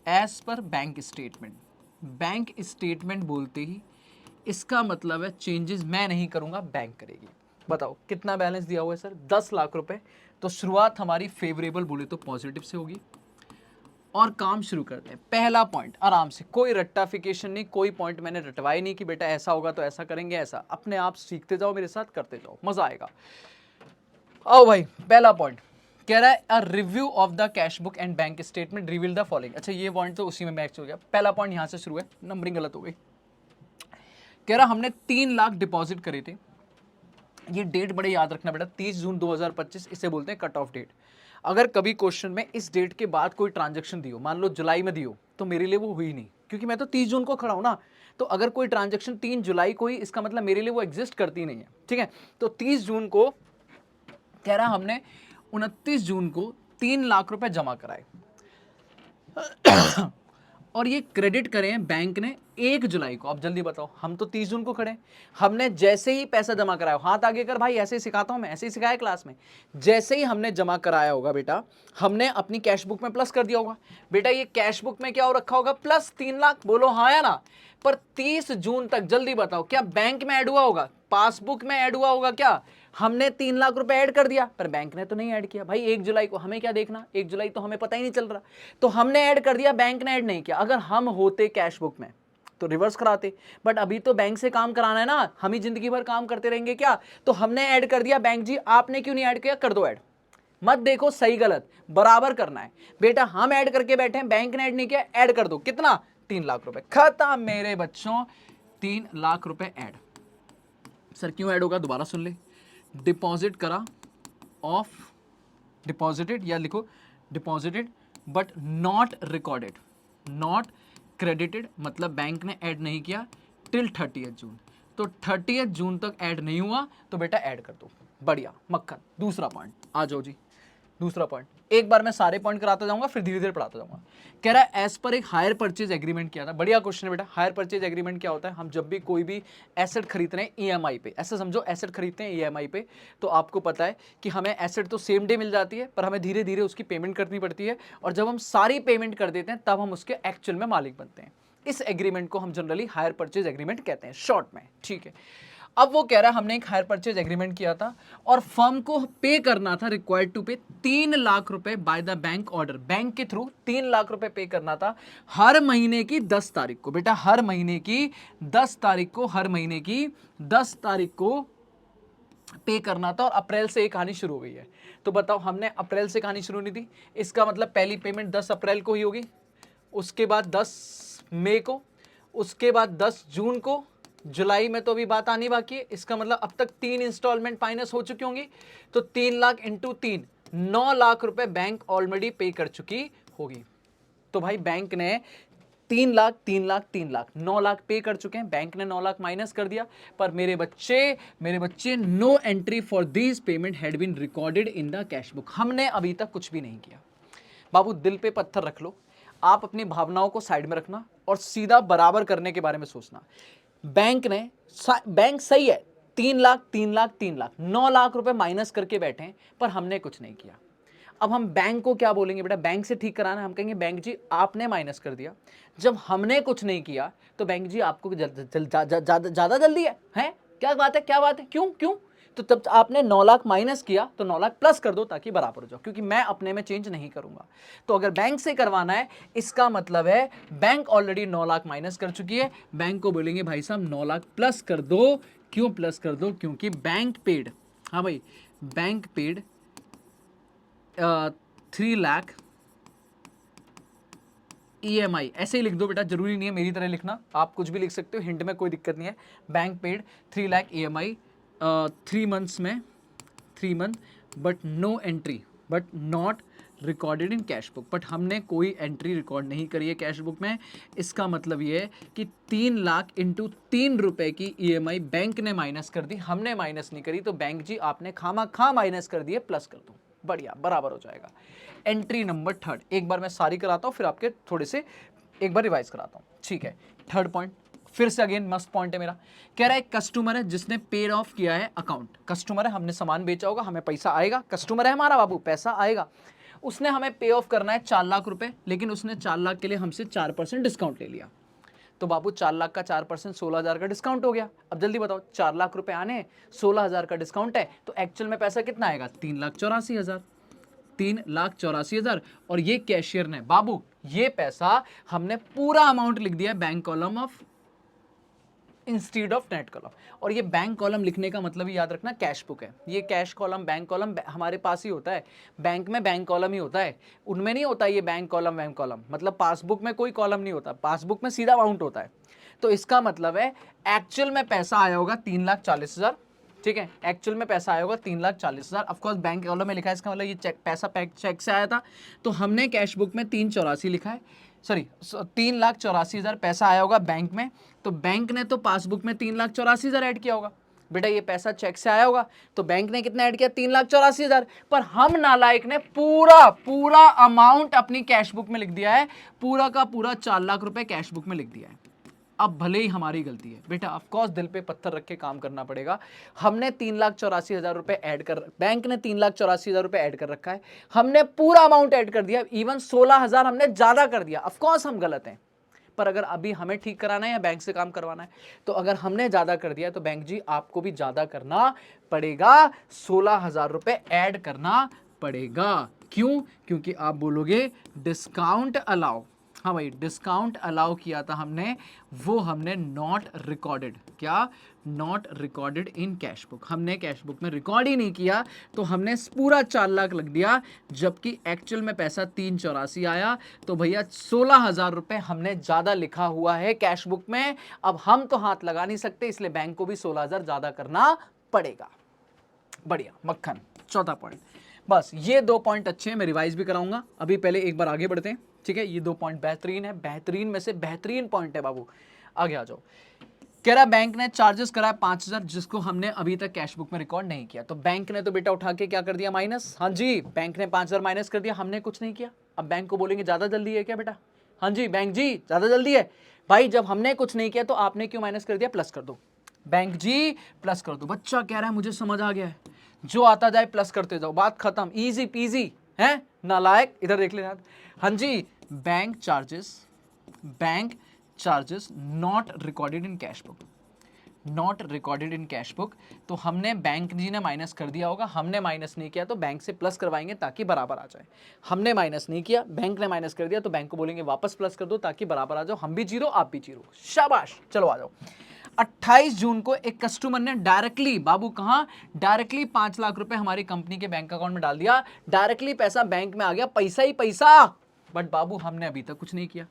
as per bank statement. Bank statement बोलते ही इसका मतलब है चेंजेस मैं नहीं करूंगा, बैंक करेगी। बताओ कितना बैलेंस दिया हुआ है सर, 10 लाख रुपए। तो शुरुआत हमारी फेवरेबल बोले तो पॉजिटिव से होगी, और काम शुरू करते हैं। पहला पॉइंट आराम से, कोई रट्टाफिकेशन नहीं, कोई पॉइंट मैंने रटवाई नहीं कि बेटा ऐसा होगा तो ऐसा करेंगे, ऐसा अपने आप सीखते जाओ, मेरे साथ करते जाओ, मजा आएगा। आओ भाई पहला पॉइंट कह रहा है a review of the cash book and bank statement reveal the following. अच्छा ये पॉइंट तो उसी में मैच हो गया, पहला पॉइंट यहां से शुरू है, नंबरिंग गलत हो गई। कह रहा हमने 3 लाख डिपॉजिट करे थे, ये डेट बड़े याद रखना बेटा, 30 जून 2025, इसे बोलते हैं कट ऑफ डेट। अगर कभी क्वेश्चन में इस डेट के बाद कोई ट्रांजेक्शन दी हो, मान लो जुलाई में दी हो, तो मेरे लिए वो हुई नहीं, क्योंकि मैं तो 30 जून को खड़ा हूं ना। तो अगर कोई ट्रांजेक्शन 3 जुलाई को ही, इसका मतलब मेरे लिए वो एग्जिस्ट करती नहीं है, ठीक है। तो 30 जून को कह रहा हमने 29 जून को 3 लाख रुपए जमा कराए और ये क्रेडिट करें बैंक ने 1 जुलाई को। अब जल्दी बताओ, हम तो 30 जून को खड़े, हमने जैसे ही पैसा जमा कराया, हाथ आगे कर भाई, ऐसे ही सिखाता हूं मैं, ऐसे ही सिखाया क्लास में। जैसे ही हमने जमा कराया होगा बेटा, हमने अपनी कैश बुक में प्लस कर दिया होगा। बेटा ये कैश बुक में क्या हो रखा होगा, प्लस 3 लाख, बोलो हाँ या ना। पर 30 जून तक जल्दी बताओ क्या बैंक में ऐड हुआ होगा, पासबुक में ऐड हुआ होगा क्या? हमने 3 लाख रुपए ऐड कर दिया, पर बैंक ने तो नहीं ऐड किया भाई। 1 जुलाई को हमें क्या देखना, 1 जुलाई तो हमें पता ही नहीं चल रहा। तो हमने ऐड कर दिया, बैंक ने ऐड नहीं किया। अगर हम होते कैश बुक में तो रिवर्स कराते, बट अभी तो बैंक से काम कराना है ना, हम ही जिंदगी भर काम करते रहेंगे क्या? तो हमने ऐड कर दिया, बैंक जी आपने क्यों नहीं ऐड किया, कर दो ऐड। मत देखो सही गलत, बराबर करना है बेटा। हम ऐड करके बैठे हैं, बैंक ने ऐड नहीं किया, ऐड कर दो। कितना, 3 लाख रुपए, खत्म मेरे बच्चों, 3 लाख रुपए ऐड। सर क्यों ऐड होगा, दोबारा सुन ले। डिपॉजिट करा, ऑफ डिपॉजिटेड, या लिखो deposited but not recorded, not credited, मतलब बैंक ने ऐड नहीं किया टिल 30 जून। तो 30 जून तक ऐड नहीं हुआ तो बेटा ऐड कर दो, बढ़िया मक्खन। दूसरा पॉइंट आ जाओ जी, दूसरा पॉइंट एक बार मैं सारे पॉइंट कराता जाऊंगा, फिर धीरे धीरे पढ़ाता जाऊंगा। कह रहा है एज पर एक हायर परचेज एग्रीमेंट किया था। बढ़िया क्वेश्चन है बेटा। हायर परचेज एग्रीमेंट क्या होता है, हम जब भी कोई भी एसेट खरीद रहे हैं ईएमआई पे, ऐसा समझो एसेट खरीदते हैं ईएमआई पे, तो आपको पता है कि हमें एसेट तो सेम डे मिल जाती है, पर हमें धीरे धीरे उसकी पेमेंट करनी पड़ती है, और जब हम सारी पेमेंट कर देते हैं तब हम उसके एक्चुअल में मालिक बनते हैं। इस एग्रीमेंट को हम जनरली हायर परचेज एग्रीमेंट कहते हैं शॉर्ट में, ठीक है। अब वो कह रहा है हमने एक हायर परचेज एग्रीमेंट किया था और फर्म को पे करना था, रिक्वायर्ड टू पे 3 लाख रुपए by the bank order, bank के थ्रू 3 लाख रुपए पे करना था हर महीने की 10 तारीख को। बेटा हर महीने की 10 तारीख को, हर महीने की 10 तारीख को पे करना था, और अप्रैल से ये कहानी शुरू हो गई है। तो बताओ हमने अप्रैल से कहानी शुरू नहीं थी, इसका मतलब पहली पेमेंट 10 अप्रैल को ही होगी, उसके बाद 10 मई को, उसके बाद 10 जून को, जुलाई में तो अभी बात आनी बाकी है, इसका मतलब अब तक 3 इंस्टॉलमेंट फाइनेंस हो चुकी होंगी, तो 3 लाख इंटू 3, 9 लाख रुपए बैंक ऑलरेडी पे कर चुकी होगी। तो भाई बैंक ने 3 लाख 3 लाख 3 लाख 9 लाख पे कर चुके हैं, बैंक ने 9 लाख माइनस कर दिया। पर मेरे बच्चे no entry for this payment had been recorded in the cash book. हमने अभी तक कुछ भी नहीं किया। बाबू दिल पे पत्थर रख लो, आप अपनी भावनाओं को साइड में रखना और सीधा बराबर करने के बारे में सोचना। बैंक सही है, 3 लाख 3 लाख 3 लाख 9 लाख रुपए माइनस करके बैठे हैं, पर हमने कुछ नहीं किया। अब हम बैंक को क्या बोलेंगे, बेटा बैंक से ठीक कराना, हम कहेंगे बैंक जी आपने माइनस कर दिया। जब हमने कुछ नहीं किया तो बैंक जी आपको ज्यादा जल्दी है क्या बात है, क्या बात है, क्यों क्यों? तो तब आपने 9 लाख माइनस किया तो 9 लाख प्लस कर दो ताकि बराबर हो जाओ, क्योंकि मैं अपने में चेंज नहीं करूंगा। तो अगर बैंक से करवाना है, इसका मतलब है बैंक ऑलरेडी 9 लाख माइनस कर चुकी है, बैंक को बोलेंगे भाई साहब 9 लाख प्लस कर दो। क्यों प्लस कर दो? क्योंकि बैंक पेड, हाँ भाई बैंक पेड 3 लाख EMI, ऐसे ही लिख दो बेटा, जरूरी नहीं है मेरी तरह लिखना, आप कुछ भी लिख सकते हो, हिंट में कोई दिक्कत नहीं है। Bank paid 3 lakh EMI 3 months में, 3 month, but no entry, but not recorded in cash book. But हमने कोई एंट्री रिकॉर्ड नहीं करी है कैश बुक में। इसका मतलब ये है कि 3 लाख इंटू 3 रुपए की EMI बैंक ने माइनस कर दी, हमने माइनस नहीं करी। तो बैंक जी आपने खामा माइनस कर दिए, प्लस कर दो, बढ़िया बराबर हो जाएगा। एंट्री नंबर 3, एक बार मैं सारी कराता हूँ, फिर आपके थोड़े से एक बार रिवाइज कराता हूँ, ठीक है। 3rd पॉइंट, फिर से अगेन मस्त पॉइंट है मेरा। कह रहा है कस्टमर है जिसने पेड ऑफ किया है अकाउंट, कस्टमर है, हमने सामान बेचा होगा, हमें पैसा आएगा, कस्टमर है हमारा बाबू, पैसा आएगा। उसने हमें पे ऑफ करना है 4 लाख रुपए, लेकिन उसने 4 लाख के लिए हमसे 4% डिस्काउंट ले लिया। तो बाबू 4 लाख का 4% 16,000 का डिस्काउंट हो गया। अब जल्दी बताओ, 4 लाख रुपए आने, 16,000 का डिस्काउंट है, तो एक्चुअल में पैसा कितना आएगा? 3,84,000, 3,84,000। और ये कैशियर ने, बाबू ये पैसा हमने पूरा अमाउंट लिख दिया bank column of instead of net column. और ये बैंक कॉलम लिखने का मतलब ही याद रखना कैश बुक है। ये कैश कॉलम बैंक कॉलम हमारे पास ही होता है, बैंक में बैंक कॉलम ही होता है, उनमें नहीं होता ये बैंक कॉलम, मतलब पासबुक में कोई कॉलम नहीं होता, पासबुक में सीधा अमाउंट होता है। तो इसका मतलब है एक्चुअल में पैसा आया होगा 3,40,000, ठीक है, एक्चुअल में पैसा आया होगा 3,40,000। ऑफकोर्स बैंक कॉलम में लिखा है, इसका मतलब ये चेक से आया था, तो हमने कैश बुक में 384 लिखा है, सॉरी 3,84,000 पैसा आया होगा बैंक में। तो बैंक ने तो पासबुक में 3,84,000 ऐड किया होगा। बेटा ये पैसा चेक से आया होगा, तो बैंक ने कितना ऐड किया? 3,84,000। पर हम नालायक ने पूरा अमाउंट अपनी कैश बुक में लिख दिया है, पूरा का पूरा 4 लाख रुपए कैश बुक में लिख दिया है। अब भले ही हमारी गलती है बेटा, ऑफकोर्स दिल पे पत्थर रख के काम करना पड़ेगा। हमने 3,84,000 रुपए ऐड कर, बैंक ने 3,84,000 रुपए ऐड कर रखा है, हमने पूरा अमाउंट ऐड कर दिया, इवन 16,000 हमने ज्यादा कर दिया। ऑफकोर्स हम गलत हैं, पर अगर अभी हमें ठीक कराना है या बैंक से काम करवाना है, तो अगर हमने ज्यादा कर दिया तो बैंक जी आपको भी ज्यादा करना पड़ेगा, 16,000 रुपए ऐड करना पड़ेगा। क्यों? क्योंकि आप बोलोगे डिस्काउंट अलाउ, हाँ भाई डिस्काउंट अलाउ किया था हमने, वो हमने नॉट रिकॉर्डेड, क्या not recorded in cash book, हमने कैश बुक में रिकॉर्ड ही नहीं किया, तो हमने पूरा 4 लाख लग दिया, जबकि एक्चुअल में पैसा 384 आया। तो भैया 16,000 रुपए हमने ज्यादा लिखा हुआ है कैश बुक में। अब हम तो हाथ लगा नहीं सकते, इसलिए बैंक को भी 16,000 ज्यादा करना पड़ेगा। बढ़िया मक्खन। 4था पॉइंट, बस ये 2 पॉइंट अच्छे हैं, मैं रिवाइज भी कराऊंगा। अभी पहले एक बार आगे बढ़ते हैं, ठीक है। ये 2 पॉइंट बेहतरीन है, बेहतरीन में से बेहतरीन पॉइंट है बाबू, आगे आ जाओ। कह रहा बैंक ने चार्जेस कराया 5,000, जिसको हमने अभी तक कैश बुक में रिकॉर्ड नहीं किया। तो बैंक ने तो बेटा उठा के क्या कर दिया? माइनस। हाँ जी, बैंक ने 5,000 माइनस कर दिया, हमने कुछ नहीं किया। अब बैंक को बोलेंगे ज्यादा जल्दी है क्या बेटा? हाँ जी बैंक जी ज्यादा जल्दी है। भाई जब हमने कुछ नहीं किया तो आपने क्यों माइनस कर दिया? प्लस कर दो बैंक जी, प्लस कर दो। बच्चा कह रहा है मुझे समझ आ गया है, जो आता जाए प्लस करते जाओ, बात खत्म, इजी पीजी है नालायक। इधर देख लेना। हाँ जी, bank charges not recorded in cash book, not recorded in cash book. तो हमने बैंक जी ने माइनस कर दिया होगा, हमने माइनस नहीं किया, तो बैंक से प्लस करवाएंगे ताकि बराबर आ जाए। हमने माइनस नहीं किया, बैंक ने माइनस कर दिया, तो बैंक को बोलेंगे वापस प्लस कर दो ताकि बराबर आ जाओ, हम भी जीरो आप भी जीरो। शाबाश, चलो आ जाओ। 28 जून को एक कस्टमर ने डायरेक्टली, बाबू कहां, डायरेक्टली 5 लाख रुपए हमारी कंपनी के बैंक अकाउंट में डाल दिया, डायरेक्टली पैसा बैंक में आ गया, पैसा ही पैसा। बट बाबू हमने अभी तक कुछ नहीं किया।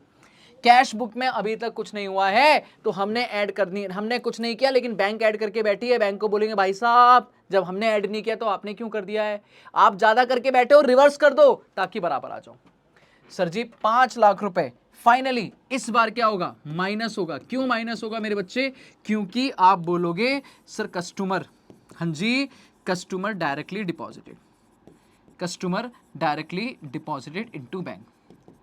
कैश बुक में अभी तक कुछ नहीं हुआ है तो हमने ऐड करनी, हमने कुछ नहीं किया लेकिन बैंक ऐड करके बैठी है। बैंक को बोलेंगे भाई साहब जब हमने ऐड नहीं किया तो आपने क्यों कर दिया है, आप ज्यादा करके बैठे हो, रिवर्स कर दो ताकि बराबर आ जाओ। सर जी 5 लाख रुपए फाइनली इस बार क्या होगा, माइनस होगा। क्यों माइनस होगा मेरे बच्चे, क्योंकि आप बोलोगे सर कस्टमर, हाँ जी customer directly deposited, customer directly deposited into bank,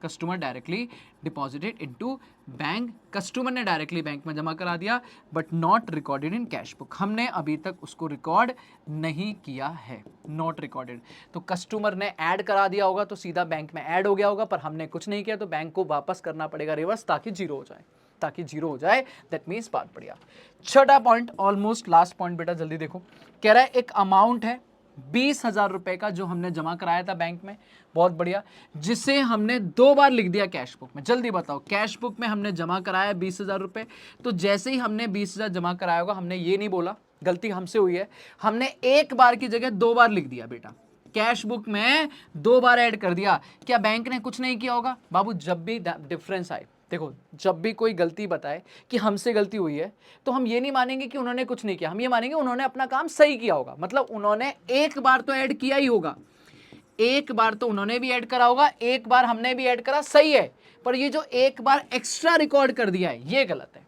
customer directly deposited into bank, customer ने डायरेक्टली बैंक में जमा करा दिया but not recorded in cash book, हमने अभी तक उसको रिकॉर्ड नहीं किया है, नॉट रिकॉर्डेड। तो कस्टमर ने ऐड करा दिया होगा तो सीधा बैंक में ऐड हो गया होगा, पर हमने कुछ नहीं किया तो बैंक को वापस करना पड़ेगा रिवर्स ताकि जीरो हो जाए, ताकि जीरो हो जाए। दैट मीन्स बात बढ़िया। छठा पॉइंट, ऑलमोस्ट लास्ट पॉइंट बेटा जल्दी देखो, कह रहा है एक अमाउंट है 20,000 रुपए का जो हमने जमा कराया था बैंक में, बहुत बढ़िया, जिसे हमने 2 बार लिख दिया कैश बुक में। जल्दी बताओ, कैश बुक में हमने जमा कराया 20,000 रुपए, तो जैसे ही हमने 20,000 जमा कराया होगा, हमने ये नहीं बोला गलती हमसे हुई है, हमने एक बार की जगह 2 बार लिख दिया बेटा, कैश बुक में 2 बार ऐड कर दिया। क्या बैंक ने कुछ नहीं किया होगा बाबू, जब भी डिफरेंस आए, देखो जब भी कोई गलती बताए कि हमसे गलती हुई है तो हम ये नहीं मानेंगे कि उन्होंने कुछ नहीं किया, हम ये मानेंगे उन्होंने अपना काम सही किया होगा, मतलब उन्होंने एक बार तो ऐड किया ही होगा, एक बार तो उन्होंने भी ऐड करा होगा, एक बार हमने भी ऐड करा, सही है, पर ये जो एक बार एक्स्ट्रा रिकॉर्ड कर दिया है ये गलत है।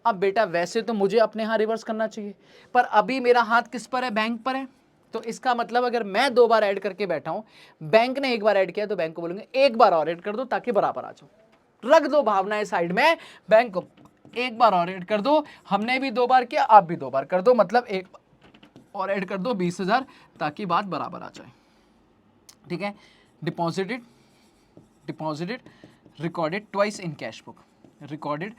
अब बेटा वैसे तो मुझे अपने यहां रिवर्स करना चाहिए, पर अभी मेरा हाथ किस पर है, बैंक पर है, तो इसका मतलब अगर मैं 2 बार ऐड करके बैठा हूं, बैंक ने एक बार ऐड किया तो बैंक को बोलेंगे एक बार और ऐड कर दो ताकि बराबर आ जाओ, रख दो भावनाएं साइड में, बैंक को एक बार और ऐड कर दो, हमने भी 2 बार किया आप भी 2 बार कर दो, मतलब एक और ऐड कर दो 20,000 ताकि बात बराबर आ जाए, ठीक है। Deposited, deposited recorded twice in cash book, recorded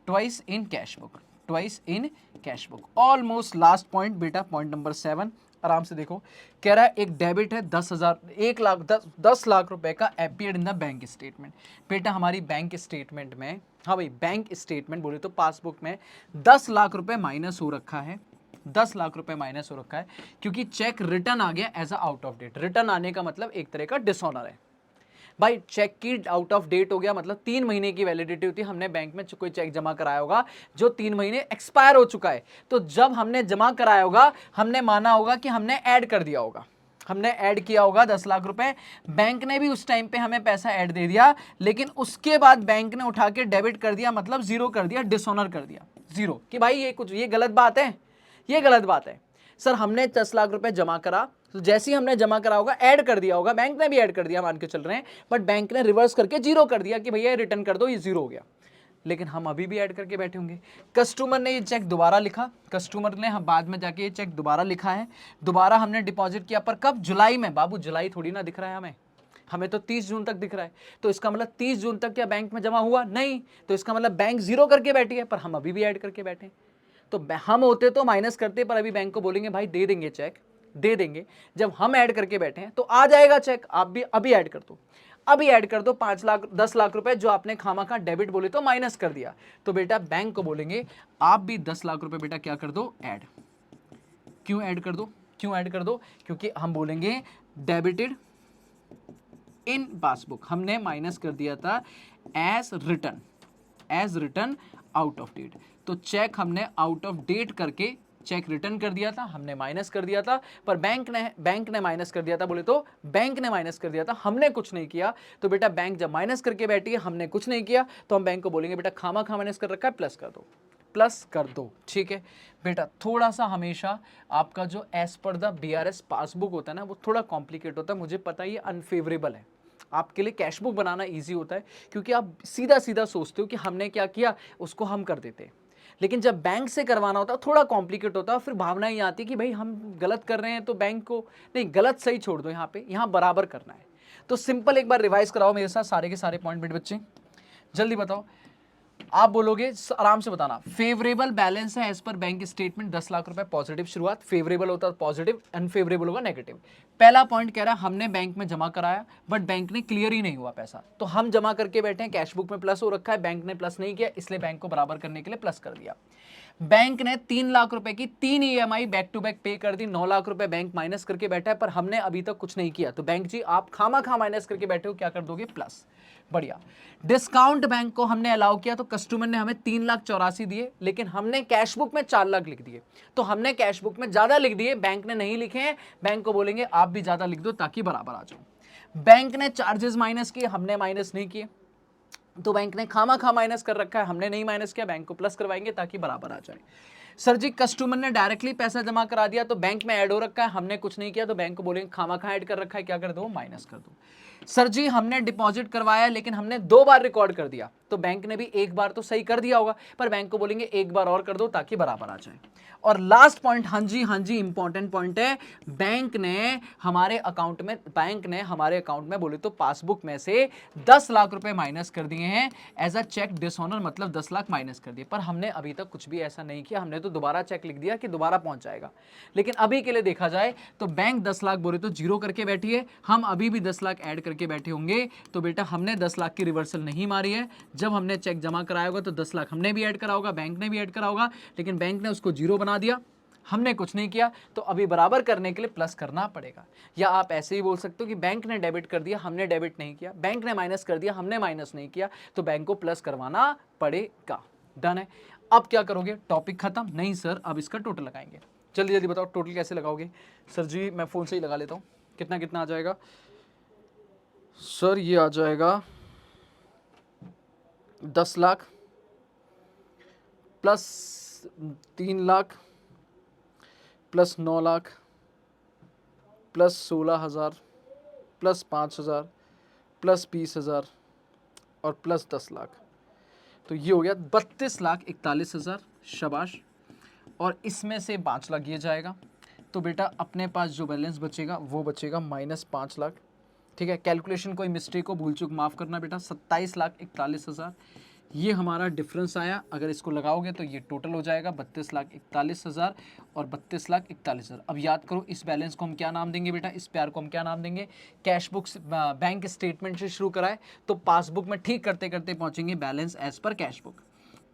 twice in cash book, twice in cash book. Almost last point बेटा, पॉइंट नंबर 7, आराम से देखो, कह रहा है एक डेबिट है 10,000, 10 लाख रुपए का appeared in the bank statement. बेटा हमारी बैंक स्टेटमेंट में, हाँ भाई बैंक स्टेटमेंट बोले तो पासबुक में 10 लाख रुपए माइनस हो रखा है, 10 लाख रुपए माइनस हो रखा है क्योंकि चेक रिटर्न आ गया as a out of date. Return आने का मतलब एक तरह का डिसऑनर है भाई, चेक की आउट ऑफ डेट हो गया, मतलब 3 महीने की वैलिडिटी होती है, हमने बैंक में कोई चेक जमा कराया होगा जो 3 महीने एक्सपायर हो चुका है, तो जब हमने जमा कराया होगा हमने माना होगा कि हमने ऐड कर दिया होगा, हमने ऐड किया होगा 10 लाख रुपए, बैंक ने भी उस टाइम पे हमें पैसा ऐड दे दिया, लेकिन उसके बाद बैंक ने उठा के डेबिट कर दिया, मतलब जीरो कर दिया, डिसऑनर कर दिया जीरो, कि भाई ये कुछ, ये गलत बात है, ये गलत बात है। सर हमने 10 लाख रुपए जमा करा, तो जैसे ही हमने जमा करा होगा ऐड कर दिया होगा, बैंक ने भी ऐड कर दिया मान के चल रहे हैं, बट बैंक ने रिवर्स करके जीरो कर दिया कि भैया रिटर्न कर दो, ये जीरो हो गया, लेकिन हम अभी भी ऐड करके बैठे होंगे। कस्टमर ने ये चेक दोबारा लिखा, कस्टमर ने हम बाद में जाके ये चेक दोबारा लिखा है, दोबारा हमने डिपॉजिट किया, पर कब, जुलाई में। बाबू जुलाई थोड़ी ना दिख रहा है हमें, हमें तो 30 जून तक दिख रहा है, तो इसका मतलब 30 जून तक क्या बैंक में जमा हुआ नहीं, तो इसका मतलब बैंक जीरो करके बैठी है, पर हम अभी भी ऐड करके बैठे। तो हम होते तो माइनस करते, पर अभी बैंक को बोलेंगे भाई दे देंगे चेक, दे देंगे, जब हम ऐड करके बैठे हैं तो आ जाएगा चेक, आप भी अभी ऐड कर दो, अभी ऐड कर दो 5 लाख 10 लाख रुपए जो आपने खामा डेबिट बोले तो माइनस कर दिया, तो बेटा बैंक को बोलेंगे आप भी 10 लाख रुपए बेटा क्या कर दो, ऐड। क्यों ऐड कर दो, क्यों ऐड कर दो, क्योंकि हम बोलेंगे डेबिटेड इन पासबुक, हमने माइनस कर दिया था as return, as return out of date, तो चेक हमने आउट ऑफ डेट करके चेक रिटर्न कर दिया था, हमने माइनस कर दिया था, पर बैंक ने माइनस कर दिया था, बोले तो बैंक ने माइनस कर दिया था, हमने कुछ नहीं किया। तो बेटा बैंक जब माइनस करके बैठी है, हमने कुछ नहीं किया, तो हम बैंक को बोलेंगे बेटा खामा खा माइनस कर रखा है, प्लस कर दो, प्लस कर दो, ठीक है। बेटा थोड़ा सा हमेशा आपका जो as per the BRS passbook होता है ना, वो थोड़ा कॉम्प्लिकेट होता है, मुझे पता है ये अनफेवरेबल है, आपके लिए कैश बुक बनाना ईजी होता है क्योंकि आप सीधा सीधा सोचते हो कि हमने क्या किया उसको हम कर देते हैं, लेकिन जब बैंक से करवाना होता है थोड़ा कॉम्प्लिकेट होता है, फिर भावना ये आती है कि भाई हम गलत कर रहे हैं तो बैंक को नहीं, गलत सही छोड़ दो, यहाँ पे यहाँ बराबर करना है। तो सिंपल एक बार रिवाइज कराओ मेरे साथ सारे के सारे पॉइंट बेटे बच्चे, जल्दी बताओ, आप बोलोगे आराम से बताना। फेवरेबल बैलेंस है as per bank statement 10 lakh रुपए, पॉजिटिव शुरुआत, फेवरेबल होता है पॉजिटिव, अनफेवरेबल होगा नेगेटिव। पहला पॉइंट कह रहा है हमने बैंक में जमा कराया बट बैंक ने क्लियर ही नहीं हुआ पैसा, तो हम जमा करके बैठे हैं, कैश बुक में प्लस हो रखा है, बैंक ने प्लस नहीं किया, इसलिए बैंक को बराबर करने के लिए प्लस कर दिया। बैंक ने 3 लाख रुपए की 3 ईएमआई बैक टू बैक पे कर दी, 9 लाख रुपए बैंक माइनस करके बैठा है, पर हमने अभी तक कुछ नहीं किया। तो बैंक जी आप खामा खा माइनस करके बैठे हो, क्या कर दोगे? प्लस। बढ़िया। डिस्काउंट बैंक को हमने अलाउ किया, तो कस्टमर ने हमें 3,84,000 दिए, लेकिन हमने कैश बुक में 4 लाख लिख दिए। तो हमने कैश बुक में ज्यादा लिख दिए, बैंक ने नहीं लिखे हैं। बैंक को बोलेंगे आप भी ज्यादा लिख दो ताकि बराबर आ जाओ। बैंक ने चार्जेस माइनस किए, हमने माइनस नहीं किए, तो बैंक ने खामा खा माइनस कर रखा है, हमने नहीं माइनस किया, बैंक को प्लस करवाएंगे ताकि बराबर आ जाए। सर जी कस्टमर ने डायरेक्टली पैसा जमा करा दिया, तो बैंक में ऐड हो रखा है, हमने कुछ नहीं किया, तो बैंक को बोलेंगे खामा खा ऐड कर रखा है, क्या कर दो? माइनस कर दो। सर जी हमने डिपॉजिट करवाया लेकिन हमने 2 बार रिकॉर्ड कर दिया, तो बैंक ने भी 1 बार तो सही कर दिया होगा, पर बैंक को बोलेंगे 1 बार और कर दो ताकि बराबर आ जाए। और लास्ट पॉइंट, हाँ जी इंपॉर्टेंट पॉइंट है, बैंक ने हमारे अकाउंट में बोले तो पासबुक में से 10 लाख रुपए माइनस कर दिए हैं एज अ चेक डिसऑनर, मतलब 10 लाख माइनस कर दिए, पर हमने अभी तक कुछ भी ऐसा नहीं किया, हमने तो दोबारा चेक लिख दिया कि दोबारा पहुंच जाएगा। लेकिन अभी के लिए देखा जाए तो बैंक 10 लाख बोले तो जीरो करके बैठी है, हम अभी भी 10 लाख ऐड करके बैठे होंगे, तो बेटा हमने 10 लाख की रिवर्सल नहीं मारी है। जब हमने चेक जमा कराया होगा तो 10 लाख हमने भी ऐड करा होगा, बैंक ने भी ऐड करा होगा, लेकिन बैंक ने उसको जीरो बना दिया, हमने कुछ नहीं किया, तो अभी बराबर करने के लिए प्लस करना पड़ेगा। या आप ऐसे ही बोल सकते हो कि बैंक ने डेबिट कर दिया, हमने डेबिट नहीं किया, बैंक ने माइनस कर दिया, हमने माइनस नहीं किया, तो बैंक को प्लस करवाना पड़ेगा। डन है। अब क्या करोगे? टॉपिक खत्म? नहीं सर, अब इसका टोटल लगाएंगे। जल्दी जल्दी बताओ टोटल कैसे लगाओगे? सर जी मैं फोन से ही लगा लेता हूँ। कितना कितना आ जाएगा सर? ये आ जाएगा 10 lakh plus 3 lakh plus 9 lakh plus 16,000 plus 5,000 plus 20,000 और प्लस 10 लाख, तो ये हो गया 32,41,000। शाबाश। और इसमें से 5 लाख ये जाएगा, तो बेटा अपने पास जो बैलेंस बचेगा वो बचेगा -5 लाख। ठीक है, कैलकुलेशन कोई मिस्टेक हो, भूल चूक माफ़ करना बेटा। 27,41,000 ये हमारा डिफरेंस आया। अगर इसको लगाओगे तो ये टोटल हो जाएगा 32,41,000 और 32,41,000। अब याद करो इस बैलेंस को हम क्या नाम देंगे बेटा? इस प्यार को हम क्या नाम देंगे? कैश बुक बैंक स्टेटमेंट से शुरू कराए तो पासबुक में ठीक करते करते पहुंचेंगे balance as per cash book,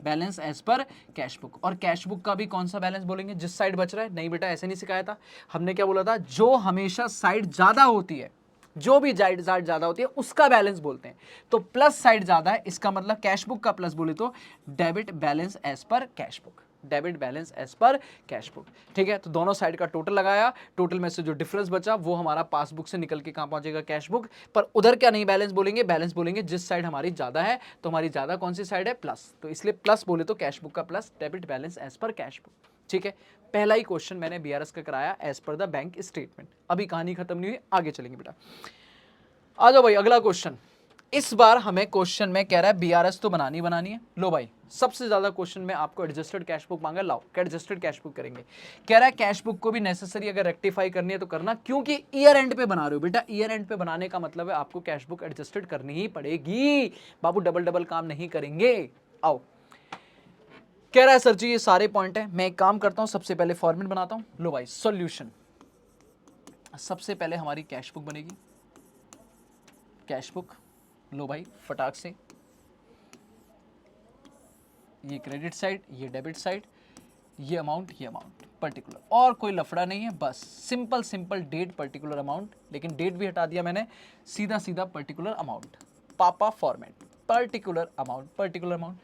balance as per cash book. और कैश बुक का भी कौन सा बैलेंस बोलेंगे? जिस साइड बच रहा है। नहीं बेटा ऐसे नहीं सिखाया था हमने, क्या बोला था? जो हमेशा साइड ज्यादा होती है, जो भी साइड ज्यादा होती है उसका बैलेंस बोलते हैं। तो प्लस साइड ज्यादा है, इसका मतलब कैश बुक का प्लस बोले तो debit balance as per cash book, debit balance as per cash book. ठीक है, तो दोनों साइड का टोटल लगाया, टोटल में से जो डिफरेंस बचा वो हमारा पासबुक से निकल के कहां पहुंचेगा? Cash book. पर उधर क्या नहीं बैलेंस बोलेंगे? बैलेंस बोलेंगे जिस साइड हमारी ज्यादा है, तो हमारी ज्यादा कौन सी साइड है? प्लस, तो इसलिए प्लस बोले तो कैश बुक का plus, debit balance as per cash book. ठीक है, पहला ही क्वेश्चन मैंने बीआरएस का कराया as per the bank statement. अभी कहानी खत्म नहीं हुई, आगे चलेंगे बेटा। आ जाओ भाई अगला क्वेश्चन। इस बार हमें क्वेश्चन में कह रहा है बीआरएस तो बनानी है। लो भाई सबसे ज्यादा क्वेश्चन में आपको एडजस्टेड कैश बुक मांगा, लाओ एडजस्टेड कैश बुक करेंगे। कह रहा है कैश बुक को भी नेसेसरी अगर रेक्टिफाई करनी है तो करना, क्योंकि ईयर एंड पे बना रहे हो बेटा। ईयर एंड पे बनाने का मतलब है आपको कैश बुक एडजस्टेड करनी ही पड़ेगी बाबू, डबल डबल काम नहीं करेंगे। आओ, कह रहा है सर जी ये सारे पॉइंट है, मैं एक काम करता हूं सबसे पहले फॉर्मेट बनाता हूं। लो भाई सॉल्यूशन, सबसे पहले हमारी कैश बुक बनेगी, कैश बुक। लो भाई फटाक से, ये क्रेडिट साइड, ये डेबिट साइड, ये अमाउंट पर्टिकुलर, और कोई लफड़ा नहीं है, बस simple simple date particular amount, लेकिन डेट भी हटा दिया मैंने, सीधा सीधा पर्टिकुलर अमाउंट, पापा फॉर्मेट, पर्टिकुलर अमाउंट।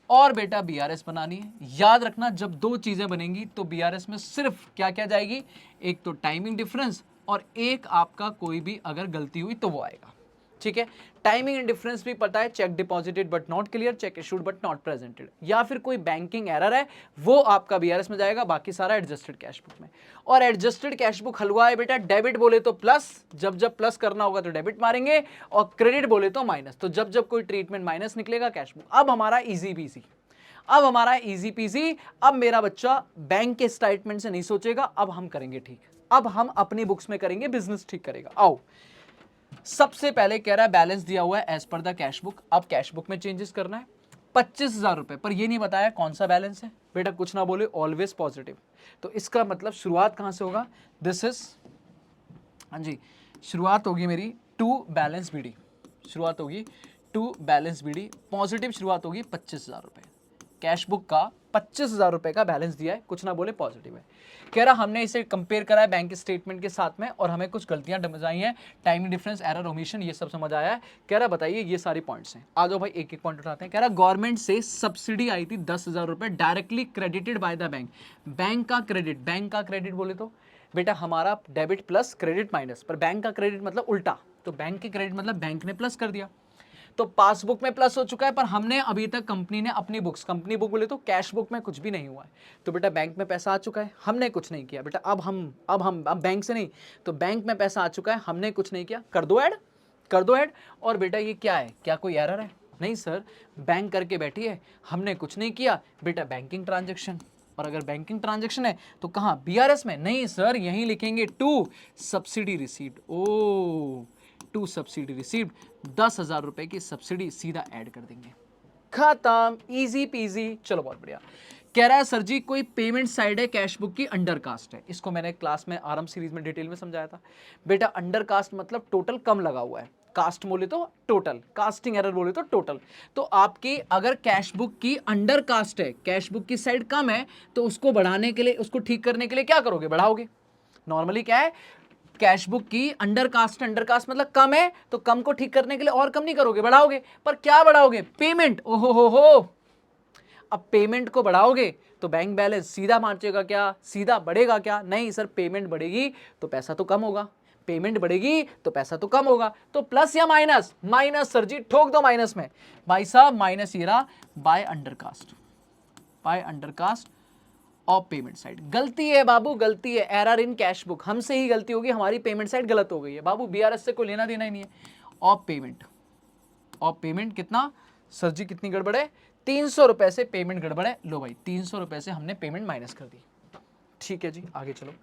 और बेटा बीआरएस बनानी है। याद रखना जब दो चीजें बनेंगी तो बीआरएस में सिर्फ क्या क्या जाएगी? एक तो टाइमिंग डिफरेंस और एक आपका कोई भी अगर गलती हुई तो वो आएगा। ठीक है, टाइमिंग एंड डिफरेंस भी पता है, check deposited but not clear, check issued but not presented, या फिर कोई बैंकिंग एरर है वो आपका बीआरएस में जाएगा, बाकी सारा एडजस्टेड कैश बुक में। और एडजस्टेड कैश बुक हलवा है बेटा, डेबिट बोले तो प्लस, जब जब प्लस करना होगा तो डेबिट मारेंगे, और क्रेडिट बोले तो माइनस, तो जब जब कोई ट्रीटमेंट माइनस निकलेगा कैश बुक। अब हमारा इजी पीजी, अब मेरा बच्चा बैंक के स्टेटमेंट से नहीं सोचेगा, अब हम करेंगे ठीक, अब हम अपनी बुक्स में करेंगे, बिजनेस ठीक करेगा। आओ, सबसे पहले कह रहा है बैलेंस दिया हुआ है as per the cash book, अब कैश बुक में चेंजेस करना है 25,000 रुपए, पर ये नहीं बताया कौन सा बैलेंस है बेटा, कुछ ना बोले ऑलवेज पॉजिटिव। तो इसका मतलब शुरुआत कहां से होगा? दिस इज, हाँ जी, शुरुआत होगी मेरी टू बैलेंस बीडी, शुरुआत होगी टू बैलेंस बीडी, पॉजिटिव शुरुआत होगी 25,000 रुपए, कैश बुक का 25,000 रुपए का बैलेंस दिया है, कुछ ना बोले पॉजिटिव है। कह रहा हमने इसे कंपेयर करा है बैंक स्टेटमेंट के साथ में और हमें कुछ गलतियां समझ आई हैं, टाइमिंग डिफरेंस, एरर, ओमिशन, ये सब समझ आया है। कह रहा बताइए ये सारी पॉइंट्स हैं। आ जाओ भाई एक एक पॉइंट उठाते हैं। कह रहा गवर्नमेंट से सब्सिडी आई थी 10,000 रुपए directly credited by the bank. Bank का क्रेडिट बोले तो बेटा हमारा डेबिट प्लस क्रेडिट माइनस, पर बैंक का क्रेडिट मतलब उल्टा, तो बैंक के क्रेडिट मतलब बैंक ने प्लस कर दिया। तो पासबुक में प्लस हो चुका है, पर हमने अभी तक कंपनी ने अपनी बुक्स, कंपनी बुक बोले तो कैश बुक में कुछ भी नहीं हुआ है, तो बेटा बैंक में पैसा आ चुका है, हमने कुछ नहीं किया बेटा। अब बैंक से नहीं, तो बैंक में पैसा आ चुका है, हमने कुछ नहीं किया, कर दो ऐड। और बेटा ये क्या है, क्या कोई एरर है? नहीं सर, बैंक करके बैठी है, हमने कुछ नहीं किया बेटा, बैंकिंग ट्रांजेक्शन। और अगर बैंकिंग ट्रांजेक्शन है तो कहाँ, बीआरएस में? नहीं सर, यहीं लिखेंगे to subsidy received. Oh, to subsidy received, 10,000 रुपए की सब्सिडी सीधा ऐड कर देंगे, खत्म, इजी पीजी। चलो बहुत बढ़िया। कह रहा है सर जी कोई पेमेंट साइड है कैश बुक की अंडर कास्ट है। इसको मैंने क्लास में आरंभ सीरीज में डिटेल में समझाया था बेटा। अंडर कास्ट मतलब टोटल कम लगा हुआ है, कास्ट बोले तो टोटल, कास्टिंग एरर बोले तो टोटल। तो आपकी अगर कैश बुक की अंडर कास्ट है, कैश बुक की साइड कम है, तो उसको बढ़ाने के लिए, उसको ठीक करने के लिए क्या करोगे, बढ़ाओगे। नॉर्मली क्या है, कैश बुक की अंडर कास्ट मतलब कम है, तो कम को ठीक करने के लिए और कम नहीं करोगे, बढ़ाओगे। पर क्या बढ़ाओगे, पेमेंट। ओहो हो, अब पेमेंट को बढ़ाओगे तो बैंक बैलेंस सीधा मांचेगा क्या, सीधा बढ़ेगा क्या? नहीं सर, पेमेंट बढ़ेगी तो पैसा तो कम होगा, पेमेंट बढ़ेगी तो पैसा तो कम होगा। तो प्लस या माइनस? माइनस सर जी, ठोक दो माइनस में भाई साहब, माइनस ये रहा by undercast of payment side. गलती है बाबू, गलती है, एरर इन कैश बुक, हमसे ही गलती होगी, हमारी पेमेंट साइड गलत हो गई है बाबू, बीआरएस से कोई लेना देना ही नहीं है। ऑफ पेमेंट कितना सर जी, कितनी गड़बड़ है, 300 रुपए से पेमेंट गड़बड़ है। लो भाई 300 रुपए से हमने पेमेंट माइनस कर दी, ठीक है जी, आगे चलो।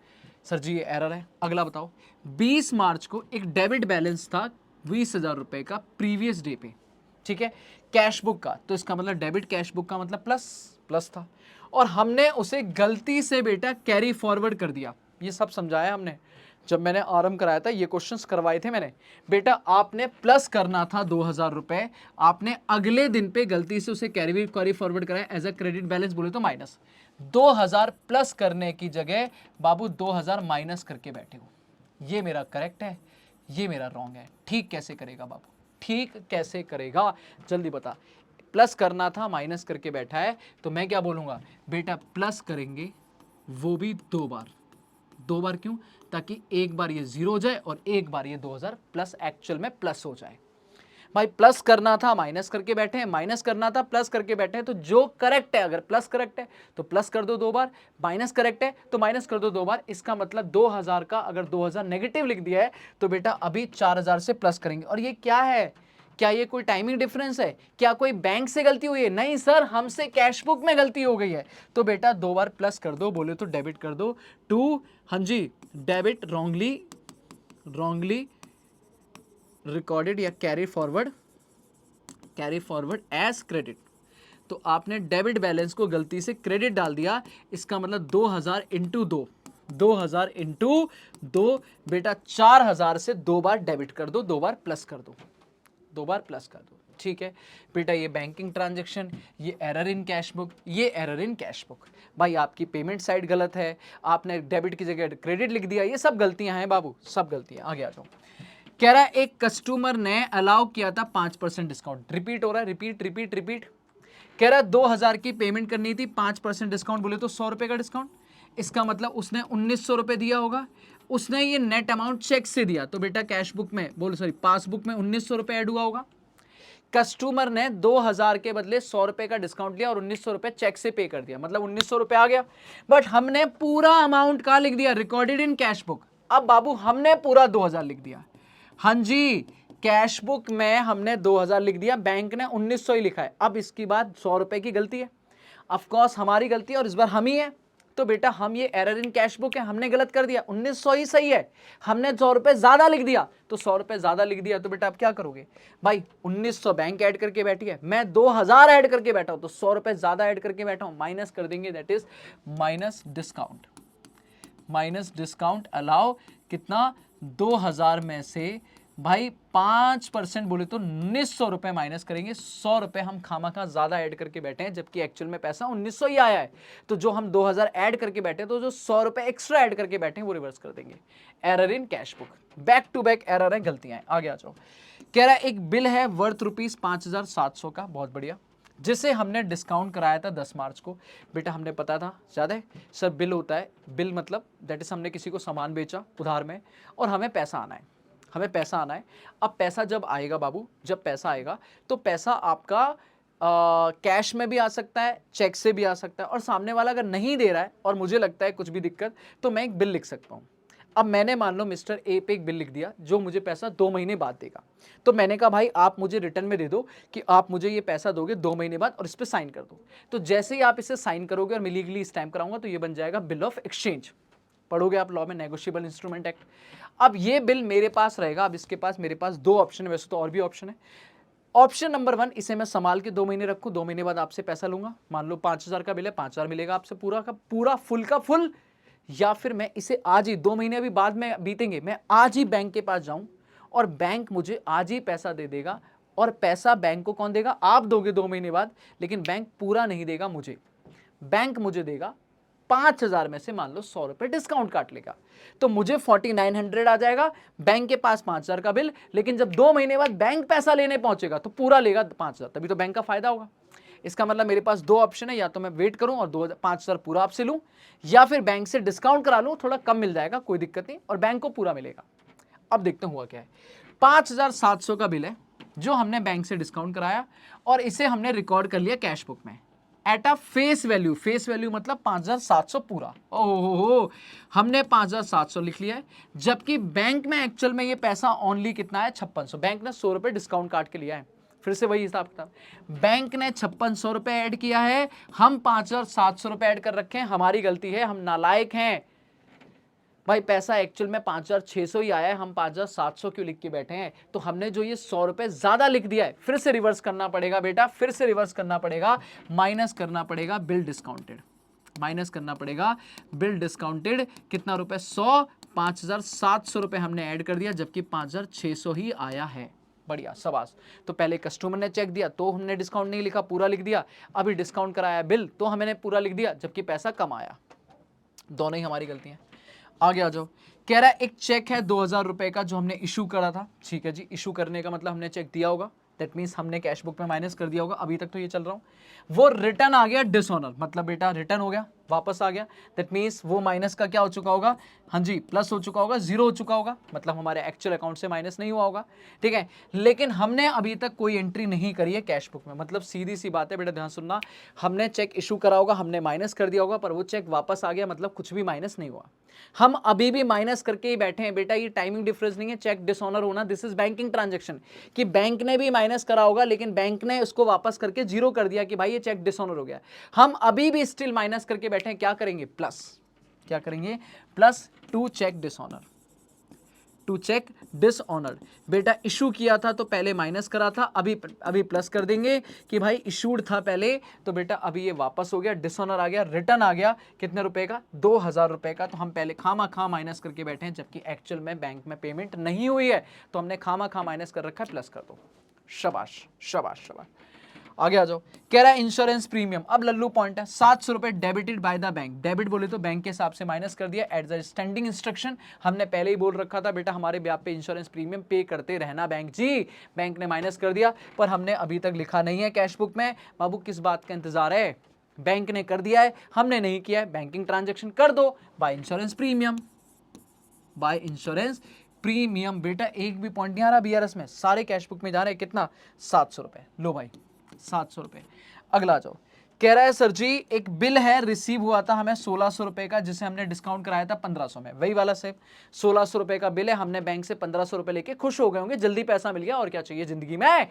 सर जी ये एरर है, अगला बताओ। 20 मार्च को एक डेबिट बैलेंस था 20,000 रुपए का प्रीवियस डे पे, ठीक है, कैश बुक का, तो इसका मतलब डेबिट, कैश बुक का मतलब प्लस था, और हमने उसे गलती से बेटा कैरी फॉरवर्ड कर दिया। ये सब समझाया हमने जब मैंने आरंभ कराया था, ये क्वेश्चंस करवाए थे मैंने। बेटा आपने प्लस करना था 2,000 रुपए, आपने अगले दिन पे गलती से उसे कैरी फॉरवर्ड कराया एज अ क्रेडिट बैलेंस बोले तो माइनस। 2,000 प्लस करने की जगह बाबू 2,000 माइनस करके बैठे हो। ये मेरा करेक्ट है, ये मेरा रॉन्ग है। ठीक कैसे करेगा बाबू, ठीक कैसे करेगा, जल्दी बता। प्लस करना था, माइनस करके बैठा है, तो मैं क्या बोलूंगा बेटा, प्लस करेंगे वो भी 2 बार। 2 बार क्यों? ताकि एक बार ये 0 हो जाए और एक बार ये 2,000 प्लस एक्चुअल में प्लस हो जाए। भाई प्लस करना था, माइनस करके बैठे हैं, माइनस करना था, प्लस करके बैठे हैं, तो जो करेक्ट है, अगर प्लस करेक्ट है तो प्लस कर दो 2 बार, माइनस करेक्ट है तो माइनस कर दो 2 बार। इसका मतलब 2,000 का अगर 2,000 नेगेटिव लिख दिया है तो बेटा अभी 4,000 से प्लस करेंगे। और ये क्या है, क्या ये कोई टाइमिंग डिफरेंस है, क्या कोई बैंक से गलती हुई है? नहीं सर, हमसे कैश बुक में गलती हो गई है। तो बेटा 2 बार प्लस कर दो, बोले तो डेबिट कर दो टू, हाँ जी, डेबिट रॉन्गली रिकॉर्डेड या कैरी फॉरवर्ड एज क्रेडिट। तो आपने डेबिट बैलेंस को गलती से क्रेडिट डाल दिया, इसका मतलब 2,000 इंटू 2 बेटा 4,000 से 2 बार डेबिट कर दो, 2 बार प्लस कर दो, ठीक है बेटा। ये बैंकिंग ट्रांजैक्शन, ये एरर इन कैश बुक, ये एरर इन कैश बुक। भाई आपकी पेमेंट साइड गलत है, आपने डेबिट की जगह क्रेडिट लिख दिया, ये सब गलतियां हैं बाबू, सब गलतियां। आगे आ जाओ। कह रहा है एक कस्टमर ने अलाउ किया था 5% डिस्काउंट, रिपीट हो रहा है, रिपीट। कह रहा है 2,000 की पेमेंट करनी थी, 5% डिस्काउंट बोले तो 100 रुपए का डिस्काउंट। इसका मतलब उसने 1,900 रुपए दिया होगा, उसने ये नेट अमाउंट चेक से दिया, तो बेटा कैश बुक में पासबुक में 1,900 रुपए ऐड हुआ होगा। कस्टमर ने 2,000 के बदले 100 रुपए का डिस्काउंट लिया और 1,900 रुपए चेक से पे कर दिया, मतलब 1,900 रुपए आ गया। बट हमने पूरा अमाउंट का लिख दिया, रिकॉर्डेड इन कैश बुक। अब बाबू हमने पूरा 2,000 लिख दिया, हाँ जी, कैश बुक में हमने 2,000 लिख दिया, बैंक ने 1,900 ही लिखा है। अब इसकी बात 100 रुपए की गलती है, ऑफ कोर्स हमारी गलती है और इस बार हम ही है। तो बेटा हम ये एरर इन कैश बुक है, हमने गलत कर दिया, 1,900 ही सही है, हमने 100 रुपए ज्यादा लिख दिया। तो 100 रुपए ज्यादा लिख दिया तो बेटा आप क्या करोगे भाई, 1,900 बैंक ऐड करके बैठी है, मैं 2,000 ऐड करके बैठा हूं, तो 100 रुपए ज्यादा ऐड करके बैठा हूं, माइनस कर देंगे, that is minus discount allow कितना, 2,000 में से भाई 5% बोले तो 1900 रुपए माइनस करेंगे, 100 रुपए हम खामा ज्यादा ऐड करके बैठे हैं, जबकि एक्चुअल में पैसा 1900 ही आया है। तो जो हम 2000 ऐड करके बैठे तो जो 100 रुपए एक्स्ट्रा ऐड करके बैठे हैं वो रिवर्स कर देंगे। Error in cash book, back to back error है, गलतियां हैं। आगे आ जाओ। कह रहा है एक बिल है वर्थ ₹5700 का, बहुत बढ़िया, जिसे हमने डिस्काउंट कराया था 10 मार्च को। बेटा हमने पता था ज्यादा है सर, बिल होता है, बिल मतलब दैट इज हमने किसी को सामान बेचा उधार में और हमें पैसा आना है, हमें पैसा आना है। अब पैसा जब आएगा बाबू, जब पैसा आएगा तो पैसा आपका कैश में भी आ सकता है, चेक से भी आ सकता है, और सामने वाला अगर नहीं दे रहा है और मुझे लगता है कुछ भी दिक्कत, तो मैं एक बिल लिख सकता हूँ। अब मैंने मान लो मिस्टर ए पे एक बिल लिख दिया जो मुझे पैसा 2 महीने बाद देगा, तो मैंने कहा भाई आप मुझे रिटर्न में दे दो कि आप मुझे ये पैसा दोगे 2 महीने बाद और इस पे साइन कर दो। तो जैसे ही आप इसे साइन करोगे और मैं लीगली स्टैम्प कराऊंगा तो ये बन जाएगा बिल ऑफ एक्सचेंज। पढ़ोगे आप लॉ में, नेगोशिएबल इंस्ट्रूमेंट एक्ट। अब ये बिल मेरे पास रहेगा, अब इसके पास मेरे पास 2 ऑप्शन है, वैसे तो और भी ऑप्शन है। ऑप्शन नंबर 1, इसे मैं संभाल के 2 महीने रखूं, 2 महीने बाद आपसे पैसा लूंगा, मान लो 5000 का बिल है, 5000 मिलेगा आपसे पूरा का पूरा, फुल का फुल। या फिर मैं इसे आज ही, 2 महीने अभी बाद में बीतेंगे, मैं आज ही बैंक के पास जाऊं और बैंक मुझे आज ही पैसा दे देगा, और पैसा बैंक को कौन देगा, आप दोगे 2 महीने बाद, लेकिन बैंक पूरा नहीं देगा मुझे, बैंक मुझे देगा 5000 में से मान लो 100 रुपए डिस्काउंट काट लेगा, तो मुझे 4900 आ जाएगा, बैंक के पास 5000 का बिल, लेकिन जब 2 महीने बाद बैंक पैसा लेने पहुंचेगा तो पूरा लेगा 5000, तभी तो बैंक का फायदा होगा। इसका मतलब मेरे पास 2 ऑप्शन है, या तो मैं वेट करूं और 5000 पूरा आपसे लूं, या फिर बैंक से डिस्काउंट करा लूं, थोड़ा कम मिल जाएगा, कोई दिक्कत नहीं, और बैंक को पूरा मिलेगा। अब देखते हैं हुआ क्या है। 5700 का बिल है जो हमने बैंक से डिस्काउंट कराया, और इसे हमने रिकॉर्ड कर लिया कैश बुक में at a face value. Face value मतलब 5700 पूरा, ओहो, हमने 5700 लिख लिया है, जबकि बैंक में एक्चुअल में ये पैसा ओनली कितना है, 5600। बैंक ने 100 रुपए डिस्काउंट काट के लिया है, फिर से वही हिसाब किताब, बैंक ने 5600 रुपए ऐड किया है, हम 5700 रुपए ऐड कर रखे हैं, हमारी गलती है, हम नालायक हैं भाई। पैसा एक्चुअल में 5600 ही आया है, हम 5700 क्यों लिख के बैठे हैं, तो हमने जो ये 100 रुपए ज्यादा लिख दिया है, फिर से रिवर्स करना पड़ेगा बेटा, फिर से रिवर्स करना पड़ेगा, माइनस करना पड़ेगा बिल डिस्काउंटेड, माइनस करना पड़ेगा बिल डिस्काउंटेड, कितना रुपए, 100, 5700 रुपए हमने ऐड कर दिया, जबकि 5600 ही आया है। बढ़िया, शाबाश। तो पहले कस्टमर ने चेक दिया तो हमने डिस्काउंट नहीं लिखा, पूरा लिख दिया, अभी डिस्काउंट कराया बिल तो हमने पूरा लिख दिया, जबकि पैसा कम आया। दोनों ही हमारी गलतियां। आगे आ जाओ। कह रहा है एक चेक है 2000 रुपए का जो हमने इशू करा था, ठीक है जी, इशू करने का मतलब हमने चेक दिया होगा, दैट मीन्स हमने कैश बुक में माइनस कर दिया होगा, अभी तक तो ये चल रहा हूं, वो रिटर्न आ गया डिसऑनर, मतलब बेटा रिटर्न हो गया, वापस आ गया, दैट मीन्स वो माइनस का क्या हो चुका होगा, हाँ जी प्लस हो चुका होगा, जीरो हो चुका होगा, मतलब हमारे एक्चुअल अकाउंट से माइनस नहीं हुआ होगा, ठीक है। लेकिन हमने अभी तक कोई एंट्री नहीं करी है कैश बुक में, मतलब सीधी सी बात है बेटा, ध्यान सुनना, हमने चेक इशू करा होगा, हमने माइनस कर दिया होगा, पर वो चेक वापस आ गया, मतलब कुछ भी माइनस नहीं हुआ, हम अभी भी माइनस करके ही बैठे हैं बेटा, ये टाइमिंग डिफरेंस नहीं है, चेक डिसऑनर होना, दिस इज बैंकिंग ट्रांजैक्शन, कि बैंक ने भी माइनस करा होगा लेकिन बैंक ने उसको वापस करके जीरो कर दिया कि भाई ये चेक डिसऑनर हो गया, हम अभी भी स्टिल माइनस करके बैठे हैं, क्या करेंगे, प्लस, क्या करेंगे, plus to cheque dishonour, to cheque dishonoured. बेटा इशू किया था तो पहले माइनस करा था, अभी प्लस कर देंगे कि भाई इशूड था पहले, तो बेटा अभी ये वापस हो गया, डिसऑनर आ गया, रिटर्न आ गया, कितने रुपए का, 2000 रुपए का, तो हम पहले खामा खा माइनस करके बैठे हैं, जबकि एक्चुअल में बैंक में पेमेंट नहीं हुई है, तो हमने खामा खा माइनस कर रखा है, प्लस कर दो, शाबाश शाबाश शाबाश। आगे आ जाओ। कह रहा है इंश्योरेंस प्रीमियम, अब लल्लू पॉइंट है, 700 रुपए debited by the bank, debit बोले तो बैंक के हिसाब से माइनस कर दिया एट द स्टैंडिंग इंस्ट्रक्शन, हमने पहले ही बोल रखा था बेटा हमारे ब्याह पे इंश्योरेंस प्रीमियम पे करते रहना बैंक जी, बैंक ने माइनस कर दिया, पर हमने अभी तक लिखा नहीं है कैश बुक में, बाबू किस बात का इंतजार है, बैंक ने कर दिया है, हमने नहीं किया है, बैंकिंग ट्रांजेक्शन कर दो by insurance premium, by insurance premium. बेटा एक भी पॉइंट नहीं आ रहा बीआरएस में, सारे कैश बुक में जा रहे हैं, कितना, 700 रुपए, लो भाई 700 रुपए। अगला जाओ। कह रहा है सर जी एक बिल है रिसीव हुआ था हमें 1600 रुपए का, जिसे हमने डिस्काउंट कराया था 1500 में, वही वाला सेम 1600 रुपए का बिल है, हमने बैंक से 1500 रुपए लेके खुश हो गए होंगे, जल्दी पैसा मिल गया और क्या चाहिए जिंदगी में,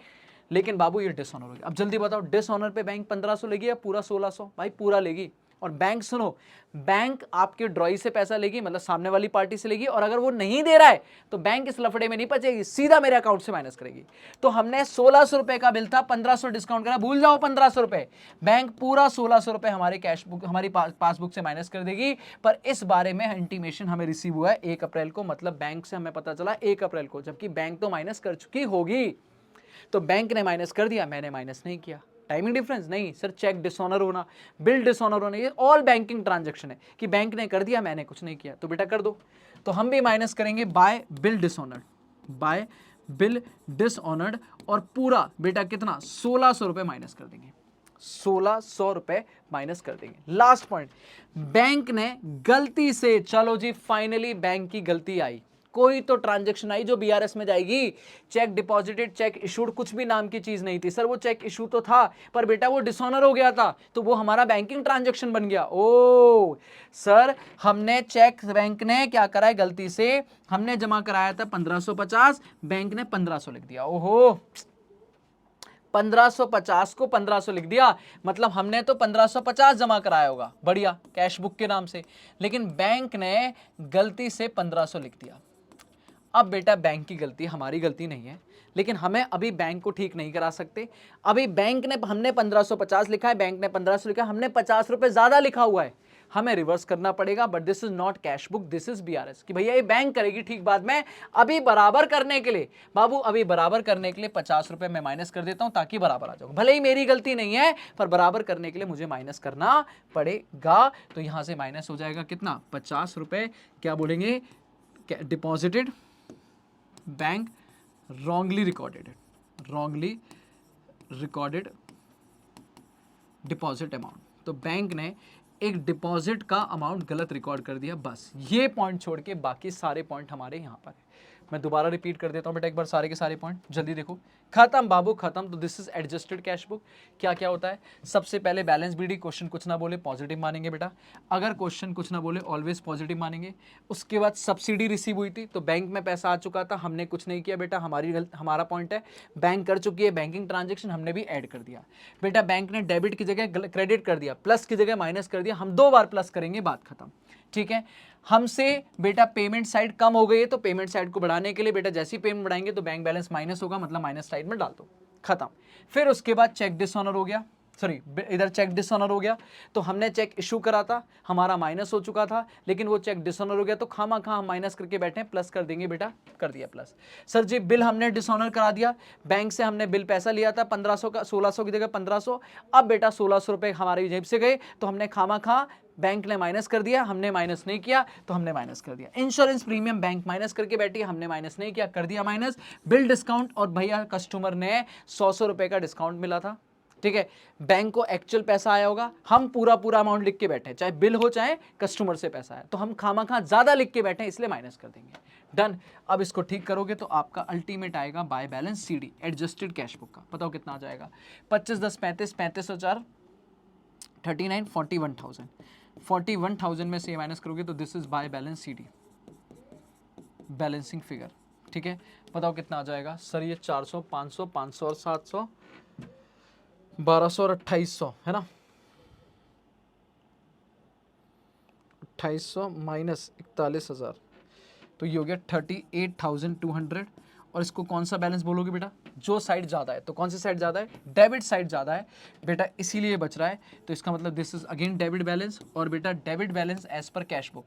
लेकिन बाबू ये डिसऑनर हो गया। अब जल्दी बताओ डिसऑनर पे बैंक 1500 लेगी या पूरा 1600, भाई पूरा लेगी, और बैंक सुनो, बैंक आपके ड्रॉई से पैसा लेगी, मतलब सामने वाली पार्टी से लेगी, और अगर वो नहीं दे रहा है तो बैंक इस लफड़े में नहीं पचेगी, सीधा मेरे अकाउंट से माइनस करेगी। तो हमने 1600 रुपए का बिल था, 1500 डिस्काउंट करा, भूल जाओ 1500 रुपए, बैंक पूरा 1600 रुपए हमारे कैश बुक, हमारी पासबुक से माइनस कर देगी। पर इस बारे में इंटीमेशन हमें रिसीव हुआ है 1 अप्रैल को, मतलब बैंक से हमें पता चला 1 अप्रैल को, जबकि बैंक तो माइनस कर चुकी होगी। तो बैंक ने माइनस कर दिया, मैंने माइनस नहीं किया। टाइमिंग डिफरेंस नहीं सर, चेक डिसऑनर होना, बिल डिसऑनर होना, ये ऑल बैंकिंग ट्रांजैक्शन है कि बैंक ने कर दिया मैंने कुछ नहीं किया, तो बेटा कर दो। तो हम भी माइनस करेंगे bye bill dishonoured, bye bill dishonoured, और पूरा बेटा कितना 1600 रुपए माइनस कर देंगे, 1600 रुपए माइनस कर देंगे। लास्ट पॉइंट, बैंक ने गलती से, चलो जी फाइनली बैंक की गलती आई, कोई तो ट्रांजैक्शन आई जो बीआरएस में जाएगी, चेक डिपॉजिटेड, चेक इशूड, कुछ भी नाम की चीज नहीं थी सर, वो चेक इशू तो था पर बेटा वो डिसऑनर हो गया था, तो वो हमारा बैंकिंग ट्रांजैक्शन बन गया। ओ सर, हमने चेक, बैंक ने क्या करा है गलती से, हमने जमा कराया था 1550, बैंक ने 1500 लिख दिया। ओहो, 1550 को 1500 लिख दिया, मतलब हमने तो 1550 जमा कराया होगा, बढ़िया, कैश बुक के नाम से, लेकिन बैंक ने गलती से 1500 लिख दिया। अब बेटा बैंक की गलती, हमारी गलती नहीं है, लेकिन हमें अभी बैंक को ठीक नहीं करा सकते। अभी बैंक ने, हमने 1550 लिखा है, बैंक ने 1500 लिखा है, हमने 50 रुपए ज्यादा लिखा हुआ है, हमें रिवर्स करना पड़ेगा। But this is not cash book, this is BRS, कि भैया ये बैंक करेगी ठीक बाद में। अभी बराबर करने के लिए बाबू, अभी बराबर करने के लिए 50 रुपए मैं माइनस कर देता हूं ताकि बराबर आ जाओ, भले ही मेरी गलती नहीं है पर बराबर करने के लिए मुझे माइनस करना पड़ेगा। तो यहां से माइनस हो जाएगा कितना, 50 रुपए, क्या बोलेंगे, deposited, bank wrongly recorded deposit amount, तो बैंक ने एक डिपॉजिट का अमाउंट गलत रिकॉर्ड कर दिया। बस ये पॉइंट छोड़ के बाकी सारे पॉइंट हमारे यहाँ पर है। मैं दोबारा रिपीट कर देता हूँ बेटा एक बार सारे के सारे पॉइंट, जल्दी देखो। खत्म बाबू खत्म। तो this is adjusted cash book. क्या क्या होता है, सबसे पहले बैलेंस बीडी, क्वेश्चन कुछ ना बोले पॉजिटिव मानेंगे बेटा, अगर क्वेश्चन कुछ ना बोले ऑलवेज पॉजिटिव मानेंगे। उसके बाद सब्सिडी रिसीव हुई थी, तो बैंक में पैसा आ चुका था, हमने कुछ नहीं किया बेटा, हमारा पॉइंट है, बैंक कर चुकी है बैंकिंग ट्रांजेक्शन, हमने भी ऐड कर दिया बेटा। बैंक ने डेबिट की जगह क्रेडिट कर दिया, प्लस की जगह माइनस कर दिया, हम 2 बार प्लस करेंगे, बात खत्म, ठीक है। हमसे बेटा पेमेंट साइड कम हो गई है, तो पेमेंट साइड को बढ़ाने के लिए बेटा जैसी पेमेंट बढ़ाएंगे तो बैंक बैलेंस माइनस होगा, मतलब माइनस साइड में डाल दो, खत्म। फिर उसके बाद चेक डिसऑनर हो गया, सॉरी इधर चेक डिसऑनर हो गया, तो हमने चेक इशू करा था, हमारा माइनस हो चुका था, लेकिन वो चेक डिसऑनर हो गया, तो खामा खा हम माइनस करके बैठे, प्लस कर देंगे बेटा, कर दिया प्लस। सर जी बिल हमने डिसऑनर करा दिया, बैंक से हमने बिल पैसा लिया था 1500 का, 1600 की जगह 1500, अब बेटा 1600 रुपए हमारी जेब से गए, तो हमने खामा खा, बैंक ने माइनस कर दिया, हमने माइनस नहीं किया, तो हमने माइनस कर दिया। इंश्योरेंस प्रीमियम बैंक माइनस करके बैठी है, हमने माइनस नहीं किया, कर दिया माइनस। बिल डिस्काउंट, और भैया कस्टमर ने 100 रुपए का डिस्काउंट मिला था, ठीक है, बैंक को एक्चुअल पैसा आया होगा, हम पूरा पूरा अमाउंट लिख के बैठे, चाहे बिल हो चाहे कस्टमर से पैसा आया, तो हम खामा ज्यादा लिख के बैठे, इसलिए माइनस कर देंगे, डन। अब इसको ठीक करोगे तो आपका अल्टीमेट आएगा by balance CD adjusted cash book का, बताओ कितना आ जाएगा, 25 10 35, 35 और 4 39, 41,000, 41,000 में से माइनस करोगे तो this is by balance CD balancing figure, ठीक है। बताओ कितना आ जाएगा सर, ये 400 500 500 और 700 1200 और 2800 है ना, 2800 माइनस 41,000, तो ये हो गया 38,200। और इसको कौन सा बैलेंस बोलोगे बेटा, जो साइड ज़्यादा है, तो कौन सी साइड ज़्यादा है, डेबिट साइड ज़्यादा है बेटा, इसीलिए बच रहा है, तो इसका मतलब this is again debit balance. और बेटा debit balance as per cash book,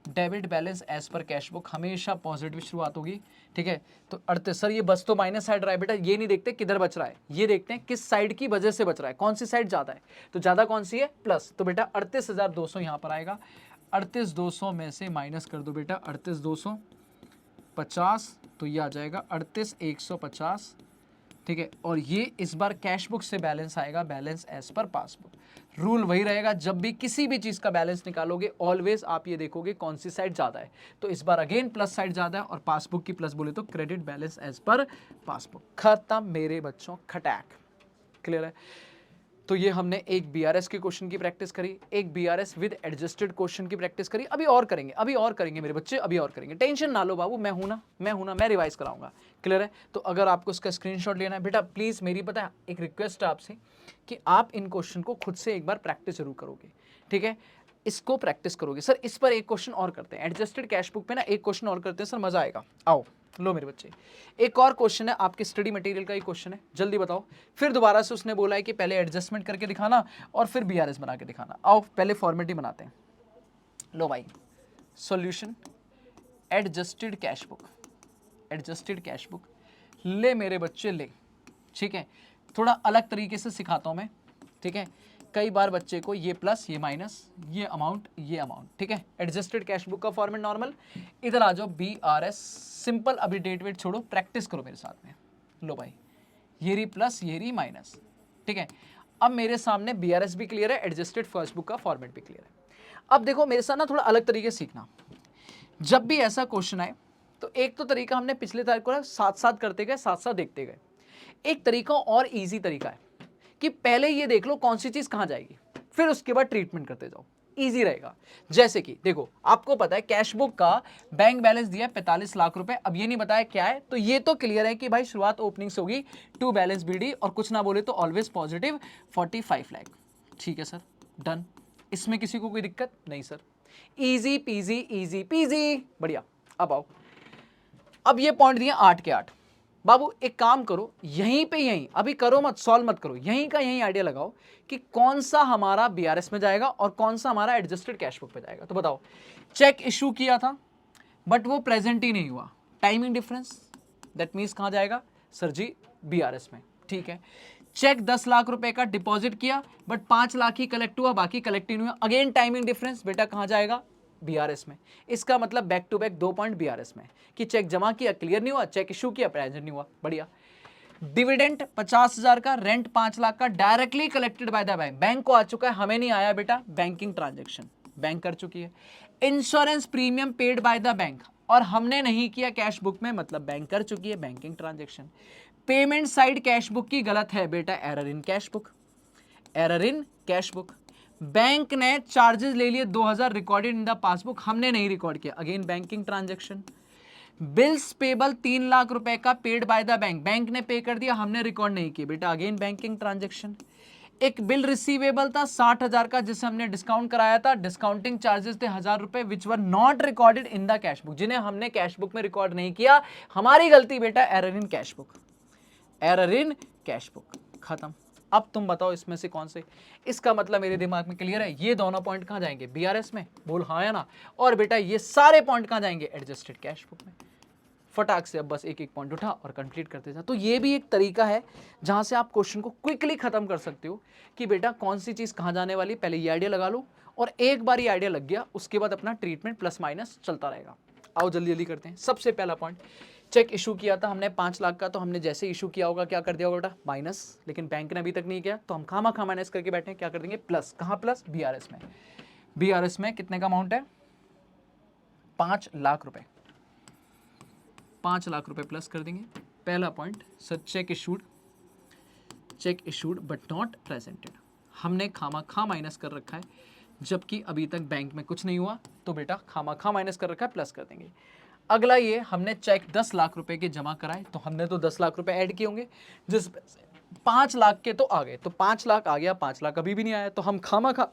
debit balance as per cash book हमेशा पॉजिटिव शुरुआत होगी, ठीक है। तो 38, सर ये बस तो माइनस साइड रहा है बेटा, ये नहीं देखते किधर बच रहा है, ये देखते हैं किस साइड की वजह से बच रहा है, कौन सी साइड ज़्यादा है, तो ज़्यादा कौन सी है, प्लस, तो बेटा 38,200 यहाँ पर आएगा, 38,200 में से माइनस कर दो बेटा 38,250, तो ये आ जाएगा 38,150, ठीक है। और ये इस बार कैश बुक से बैलेंस आएगा, balance as per passbook. Rule वही रहेगा, जब भी किसी भी चीज़ का बैलेंस निकालोगे ऑलवेज आप ये देखोगे कौन सी साइड ज़्यादा है, तो इस बार अगेन प्लस साइड ज़्यादा है, और पासबुक की प्लस बोले तो credit balance as per passbook. खत्म मेरे बच्चों, खटैक, क्लियर है। तो ये हमने एक बीआरएस के क्वेश्चन की प्रैक्टिस करी, एक बीआरएस विद एडजस्टेड क्वेश्चन की प्रैक्टिस करी। अभी और करेंगे मेरे बच्चे, अभी और करेंगे, टेंशन ना लो बाबू, मैं हूं ना, मैं रिवाइज कराऊंगा। क्लियर है? तो अगर आपको इसका स्क्रीनशॉट लेना है बेटा, प्लीज मेरी पता है एक रिक्वेस्ट है आपसे कि आप इन क्वेश्चन को खुद से एक बार प्रैक्टिस जरूर करोगे, ठीक है? इसको प्रैक्टिस करोगे। सर इस पर एक क्वेश्चन और करते हैं, एडजस्टेड कैश बुक पे ना एक क्वेश्चन और करते हैं सर, मजा आएगा। आओ लो मेरे बच्चे, एक और क्वेश्चन है आपके स्टडी मटेरियल का ही क्वेश्चन है, जल्दी बताओ। फिर दोबारा से उसने बोला है कि पहले एडजस्टमेंट करके दिखाना और फिर बीआरएस बना के दिखाना। आओ पहले फॉर्मेट ही बनाते हैं। लो भाई, solution adjusted cash book, adjusted cash book ले मेरे बच्चे ले, ठीक है? थोड़ा अलग तरीके से सिखाता हूं मैं, ठीक है? कई बार बच्चे को ये प्लस ये माइनस ये अमाउंट, ठीक है? एडजस्टेड कैश बुक का फॉर्मेट नॉर्मल। इधर आ जाओ बीआरएस सिंपल, अभी डेट वेट छोड़ो, प्रैक्टिस करो मेरे साथ में। लो भाई, ये री प्लस ये री माइनस, ठीक है? अब मेरे सामने बीआरएस भी क्लियर है, एडजस्टेड फर्स्ट बुक का फॉर्मेट भी क्लियर है। अब देखो मेरे साथ ना थोड़ा अलग तरीके से सीखना। जब भी ऐसा क्वेश्चन आए तो एक तो तरीका हमने पिछले तारीख को साथ साथ करते गए, साथ साथ देखते गए। एक तरीका और इजी तरीका है कि पहले ये देख लो कौन सी चीज कहां जाएगी, फिर उसके बाद ट्रीटमेंट करते जाओ, इजी रहेगा। जैसे कि देखो आपको पता है कैश बुक का बैंक बैलेंस दिया है 45 लाख रुपए, अब ये नहीं बताया क्या है, तो ये तो क्लियर है कि भाई शुरुआत ओपनिंग से होगी, टू बैलेंस बीडी और कुछ ना बोले तो ऑलवेज पॉजिटिव 45 लाख। ठीक है सर, डन। इसमें किसी को कोई दिक्कत नहीं सर, इजी पीजी, बढ़िया। अब आओ, अब ये पॉइंट दिए 8 के 8। बाबू एक काम करो, यहीं पे यहीं, अभी करो मत, सॉल्व मत करो, यहीं का यहीं आइडिया लगाओ कि कौन सा हमारा बीआरएस में जाएगा और कौन सा हमारा एडजस्टेड कैश बुक पे जाएगा। तो बताओ, चेक इशू किया था बट वो प्रेजेंट ही नहीं हुआ, टाइमिंग डिफरेंस, दैट मीन्स कहां जाएगा सर जी, बीआरएस में। ठीक है, चेक 10 लाख रुपए का डिपॉजिट किया बट 5 लाख ही कलेक्ट हुआ, बाकी कलेक्ट ही नहीं हुआ, अगेन टाइमिंग डिफरेंस, बेटा कहां जाएगा, बीआरएस में। इसका मतलब back to back 2 point BRS में कि चेक जमा किया क्लियर नहीं हुआ, चेक इशू किया प्रेजेंट नहीं हुआ, बढ़िया। डिविडेंड 50,000 का, रेंट 5 लाख का, directly collected by the bank, bank को आ चुका है, हमें नहीं आया बेटा, बैंकिंग ट्रांजेक्शन बैंक कर चुकी है। Insurance premium paid by the bank और हमने नहीं किया कैश बुक में, मतलब बैंक कर चुकी है, banking transaction. Payment side cash book की गलत है बेटा, error in cash book, error in cash book. Bank ने चार्जेस ले लिए 2000 रिकॉर्डेड इन द पासबुक, हमने नहीं रिकॉर्ड किया, again banking transaction. Bills payable 3 lakh रुपए का paid by the bank, bank ने पे कर दिया, हमने रिकॉर्ड नहीं किया बेटा, अगेन बैंकिंग ट्रांजैक्शन। एक बिल रिसीवेबल था 60,000 का जिसे हमने डिस्काउंट कराया था, डिस्काउंटिंग चार्जेस थे 1000 रुपए which were not recorded in the cash book, जिन्हें हमने कैश बुक में रिकॉर्ड नहीं किया, हमारी गलती बेटा, error in cash book, error in cash book, खत्म। अब तुम बताओ इसमें से कौन से, इसका मतलब मेरे दिमाग में क्लियर है, ये दोनों पॉइंट कहां जाएंगे, बीआरएस में, बोल हाँ या ना, और बेटा ये सारे पॉइंट कहां जाएंगे, एडजस्टेड कैश बुक में। फटाक से अब बस एक एक पॉइंट उठा और कंप्लीट करते जा। तो ये भी एक तरीका है जहां से आप क्वेश्चन को क्विकली खत्म कर सकते हो कि बेटा कौन सी चीज कहां जाने वाली, पहले ये आइडिया लगा लो, और एक बार ये आइडिया लग गया उसके बाद अपना ट्रीटमेंट प्लस माइनस चलता रहेगा। आओ जल्दी जल्दी करते हैं। सबसे पहला पॉइंट, चेक इशू किया था हमने 5 लाख का, तो हमने जैसे इशू किया होगा क्या कर दिया होगा बेटा, माइनस, लेकिन बैंक ने अभी तक नहीं किया तो हम खामा खा माइनस करके बैठे हैं, क्या कर देंगे, प्लस। कहां प्लस, बीआरएस में। बीआरएस में कितने का अमाउंट है, 5 लाख रुपए, 5 लाख रुपए प्लस कर देंगे। पहला point sir, check issued but not presented, हमने खामा खा माइनस कर रखा है, जबकि अभी तक बैंक में कुछ नहीं हुआ, तो बेटा खामा खा माइनस कर रखा है, प्लस कर देंगे। अगला ये, हमने चेक 10 लाख रुपए के जमा कराए, तो हमने तो 10 लाख रुपए ऐड किए होंगे, जिस 5 लाख के तो आ गए, तो 5 लाख आ गया, 5 लाख अभी भी नहीं आया, तो हम खामा खा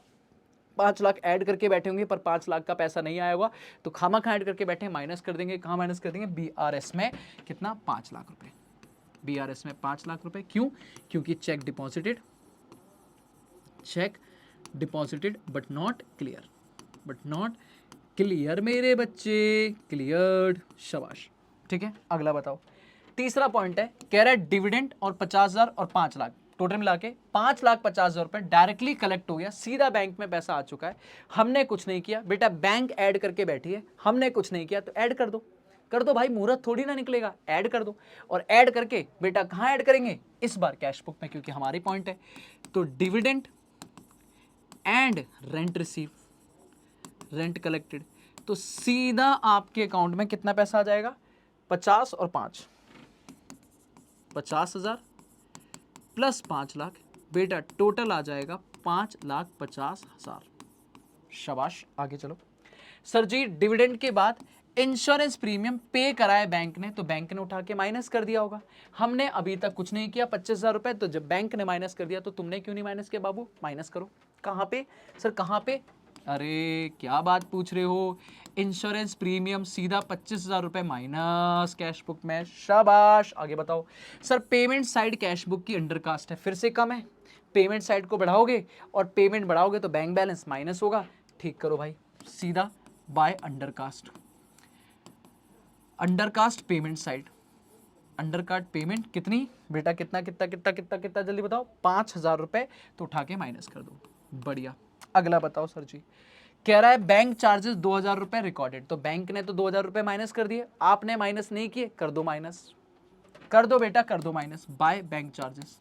5 लाख ऐड करके बैठे होंगे, पर 5 लाख का पैसा नहीं आया होगा, तो खामा खा ऐड करके बैठे, माइनस कर देंगे। कहाँ माइनस कर देंगे, बीआरएस में कितना, 5 लाख रुपए, बीआरएस में 5 लाख रुपए। क्यों, क्योंकि check deposited but not clear, मेरे बच्चे क्लियर्ड, शाबाश। ठीक है, अगला बताओ। तीसरा पॉइंट है, कह रहा है डिविडेंड और 50,000 और 5 लाख, टोटल मिला के 5,50,000 रुपए डायरेक्टली कलेक्ट हो गया, सीधा बैंक में पैसा आ चुका है, हमने कुछ नहीं किया बेटा, बैंक ऐड करके बैठी है, हमने कुछ नहीं किया, तो ऐड कर दो भाई, मुहूर्त थोड़ी ना निकलेगा, ऐड कर दो। और ऐड करके बेटा कहां ऐड करेंगे, इस बार कैश बुक में, क्योंकि हमारी पॉइंट है। तो dividend and rent receive, rent collected, तो सीधा आपके अकाउंट में कितना पैसा आ जाएगा, 50 और 5, 50,000 प्लस 5 लाख, बेटा टोटल आ जाएगा 5,50,000। शाबाश, आगे चलो। सर जी डिविडेंड के बाद इंश्योरेंस प्रीमियम पे कराए बैंक ने, तो बैंक ने उठा के माइनस कर दिया होगा। हमने अभी तक कुछ नहीं किया, 25,000 रुपए, तो जब बैंक ने माइनस कर दिया तो तुमने क्यों नहीं माइनस किया बाबू? माइनस करो। कहां पे सर, कहां पे? अरे क्या बात पूछ रहे हो, इंश्योरेंस प्रीमियम सीधा 25,000 रुपए माइनस कैश बुक में। शाबाश, आगे बताओ। Sir payment side cash book की अंडरकास्ट है, फिर से कम है। पेमेंट साइड को बढ़ाओगे और पेमेंट बढ़ाओगे तो बैंक बैलेंस माइनस होगा। ठीक करो भाई, सीधा by undercast. Undercast payment side, undercast payment कितनी बेटा, कितना कितना कितना कितना कितना जल्दी बताओ, 5,000 रुपए, तो उठा के माइनस कर दो। बढ़िया, अगला बताओ सर जी। कह रहा है बैंक चार्जेस 2,000 रुपए रिकॉर्डेड, तो बैंक ने तो 2,000 रुपए माइनस कर दिए, आपने माइनस नहीं किए, कर दो माइनस, कर दो बेटा, कर दो minus by bank charges,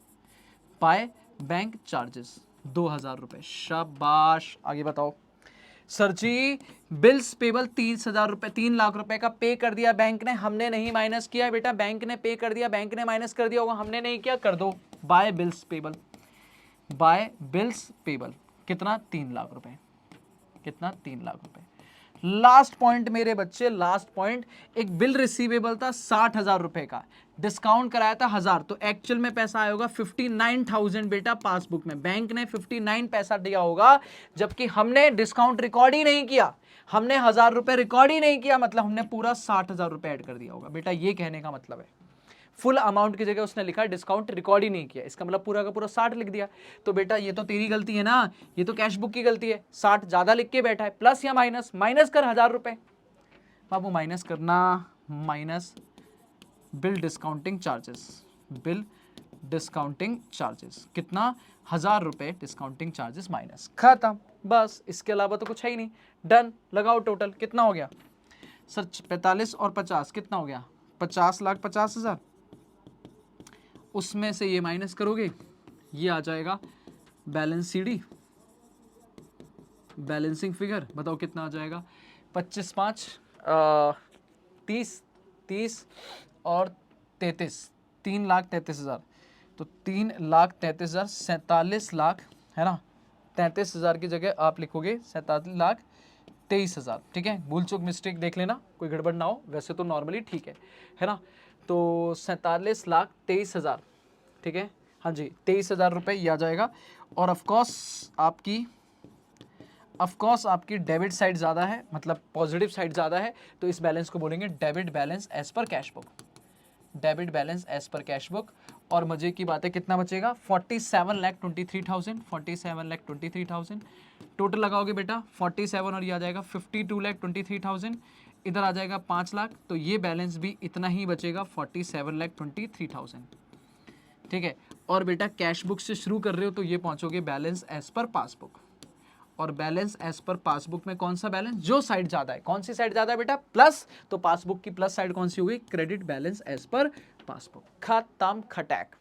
by bank charges 2,000 रुपए। शाबाश, आगे बताओ। सर जी बिल्स पेबल 30,000 रुपए, 3 लाख रुपए का पे कर दिया बैंक ने, हमने नहीं माइनस किया बेटा, बैंक ने पे कर दिया, बैंक ने माइनस कर दिया होगा, हमने नहीं किया, कर दो by bills payable, by bills payable कितना, 3 लाख रुपए, कितना, 3 लाख रुपए। लास्ट पॉइंट मेरे बच्चे, लास्ट पॉइंट, एक बिल रिसीवेबल था 60,000 रुपए का, डिस्काउंट कराया था 1,000, तो एक्चुअल में पैसा आया होगा 59,000 बेटा पासबुक में, बैंक ने 59 पैसा दिया होगा, जबकि हमने डिस्काउंट रिकॉर्ड ही नहीं किया, हमने 1,000 रुपए रिकॉर्ड ही नहीं किया, मतलब हमने पूरा 60,000 रुपए ऐड कर दिया होगा बेटा, ये कहने का मतलब है। फुल अमाउंट की जगह उसने लिखा डिस्काउंट रिकॉर्ड ही नहीं किया, इसका मतलब पूरा का पूरा 60 लिख दिया। तो बेटा ये तो तेरी गलती है ना, ये तो कैश बुक की गलती है, 60 ज्यादा लिख के बैठा है, प्लस या माइनस, माइनस कर 1,000 रुपए बाबू, माइनस करना, minus bill discounting charges, bill discounting charges कितना, 1,000 रुपए डिस्काउंटिंग चार्जेस माइनस, खत्म, बस, इसके अलावा तो कुछ है ही नहीं। डन, लगाओ टोटल कितना हो गया सर, 45 और 50 कितना हो गया, 50,50,000, उसमें से ये माइनस करोगे, ये आ जाएगा बैलेंस सीडी, बैलेंसिंग फिगर, बताओ कितना आ जाएगा, 25 5 30 30 और 33, 3,33,000, तो 3,33,000, 47,00,000 है ना, 33,000 की जगह आप लिखोगे 47,23,000, ठीक है, भूल चूक मिस्टेक देख लेना, कोई गड़बड़ ना हो, वैसे तो नॉर्मली ठीक है ना, तो 47,23,000, ठीक है, हाँ जी, 23,000 रुपये ये आ जाएगा। और ऑफकोर्स आपकी डेबिट साइड ज़्यादा है, मतलब पॉजिटिव साइड ज़्यादा है, तो इस बैलेंस को बोलेंगे debit balance as per cash book, debit balance as per cash book. और मजे की बात है, कितना बचेगा, 47,23,000, 47,23,000 टोटल लगाओगे बेटा, 47 और ये आ जाएगा 52,23,000, इधर आ जाएगा 5 लाख, तो ये बैलेंस भी इतना ही बचेगा, 47,23,000, ठीक है। और बेटा कैश बुक से शुरू कर रहे हो तो ये पहुंचोगे बैलेंस एज पर पासबुक, और बैलेंस एज पर पासबुक में कौन सा बैलेंस, जो साइड ज्यादा है, कौन सी साइड ज्यादा है बेटा, प्लस, तो पासबुक की प्लस साइड कौन सी होगी, credit balance as per passbook, खत्म खटैक।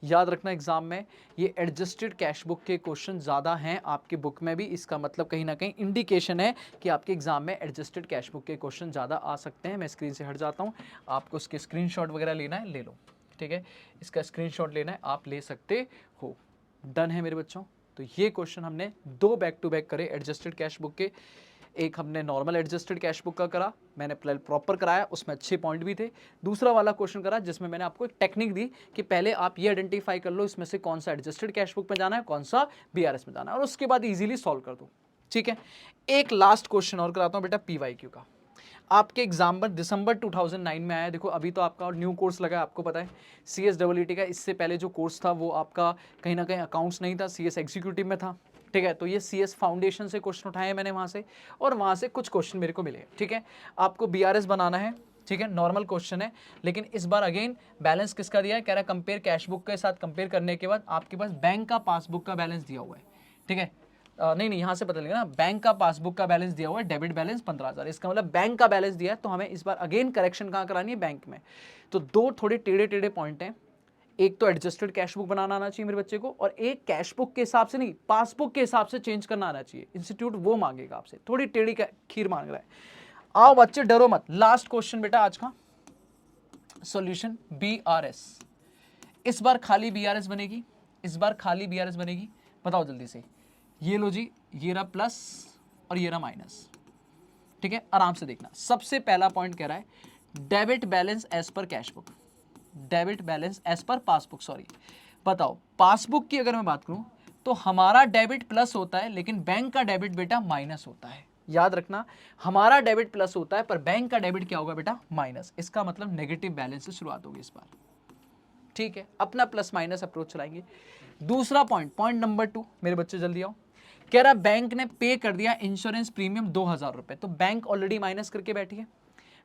याद रखना एग्जाम में ये एडजस्टेड कैश बुक के क्वेश्चन ज़्यादा हैं आपकी बुक में भी, इसका मतलब कहीं ना कहीं इंडिकेशन है कि आपके एग्जाम में एडजस्टेड कैश बुक के क्वेश्चन ज़्यादा आ सकते हैं। मैं स्क्रीन से हट जाता हूँ, आपको उसके स्क्रीनशॉट वगैरह लेना है ले लो, ठीक है, इसका स्क्रीनशॉट लेना है आप ले सकते हो। डन है मेरे बच्चों, तो ये क्वेश्चन हमने 2 बैक टू बैक करे एडजस्टेड कैश बुक के, एक हमने नॉर्मल एडजस्टेड कैश बुक का करा, मैंने प्रॉपर कराया, उसमें अच्छे पॉइंट भी थे। दूसरा वाला क्वेश्चन करा जिसमें मैंने आपको एक टेक्निक दी कि पहले आप ये आइडेंटिफाई कर लो इसमें से कौन सा एडजस्टेड कैश बुक में जाना है, कौन सा बीआरएस में जाना है, और उसके बाद इजीली सॉल्व कर दो, ठीक है। एक लास्ट क्वेश्चन और कराता हूँ बेटा पीवाईक्यू का, आपके एग्जाम पर दिसंबर 2009 में आया। देखो अभी तो आपका न्यू कोर्स लगा है, आपको पता है CSEET का, इससे पहले जो कोर्स था वो आपका कहीं ना कहीं अकाउंट्स नहीं था, CS एग्जीक्यूटिव में था, ठीक है। तो ये CS फाउंडेशन से क्वेश्चन उठाए मैंने वहाँ से, और वहाँ से कुछ क्वेश्चन मेरे को मिले, ठीक है। आपको BRS बनाना है, ठीक है, नॉर्मल क्वेश्चन है, लेकिन इस बार अगेन बैलेंस किसका दिया है, कह रहा है कंपेयर कैश बुक के साथ कंपेयर करने के बाद आपके पास बैंक का पासबुक का बैलेंस दिया हुआ है, ठीक है। नहीं यहाँ से पता लगेगा ना, बैंक का पासबुक का बैलेंस दिया हुआ है, डेबिट बैलेंस 15,000, इसका मतलब बैंक का बैलेंस दिया है, तो हमें इस बार अगेन करेक्शन कहाँ करानी है, बैंक में। तो 2 थोड़े टेढ़े टेढ़े पॉइंट हैं, एक तो एडजस्टेड कैश बुक बनाना आना चाहिए मेरे बच्चे को, और एक कैश बुक के हिसाब से नहीं, पासबुक के हिसाब से चेंज करना आना चाहिए, इंस्टीट्यूट वो मांगेगा आपसे, थोड़ी टेढ़ी खीर मांग रहा है। आओ बच्चे डरो मत, लास्ट क्वेश्चन बेटा आज का सॉल्यूशन BRS, इस बार खाली BRS बनेगी, इस बार खाली बीआरएस बनेगी, बताओ जल्दी से। ये लो जी, ये रहा प्लस और ये रहा माइनस, ठीक है। आराम से देखना, सबसे पहला पॉइंट कह रहा है debit balance as per cash book, debit balance as per passbook, sorry. बताओ पासबुक की अगर मैं बात करूं तो हमारा डेबिट प्लस होता है लेकिन बैंक का डेबिट बेटा माइनस होता है। याद रखना, हमारा डेबिट प्लस होता है पर बैंक का डेबिट क्या होगा बेटा, माइनस। इसका मतलब नेगेटिव बैलेंस से शुरुआत होगी इस बार, ठीक है। अपना प्लस माइनस अप्रोच चलाएंगे। दूसरा पॉइंट, पॉइंट नंबर 2, मेरे बच्चे जल्दी आओ। कह रहा बैंक ने पे कर दिया इंश्योरेंस प्रीमियम 2000 रुपए, तो बैंक ऑलरेडी माइनस करके बैठी है।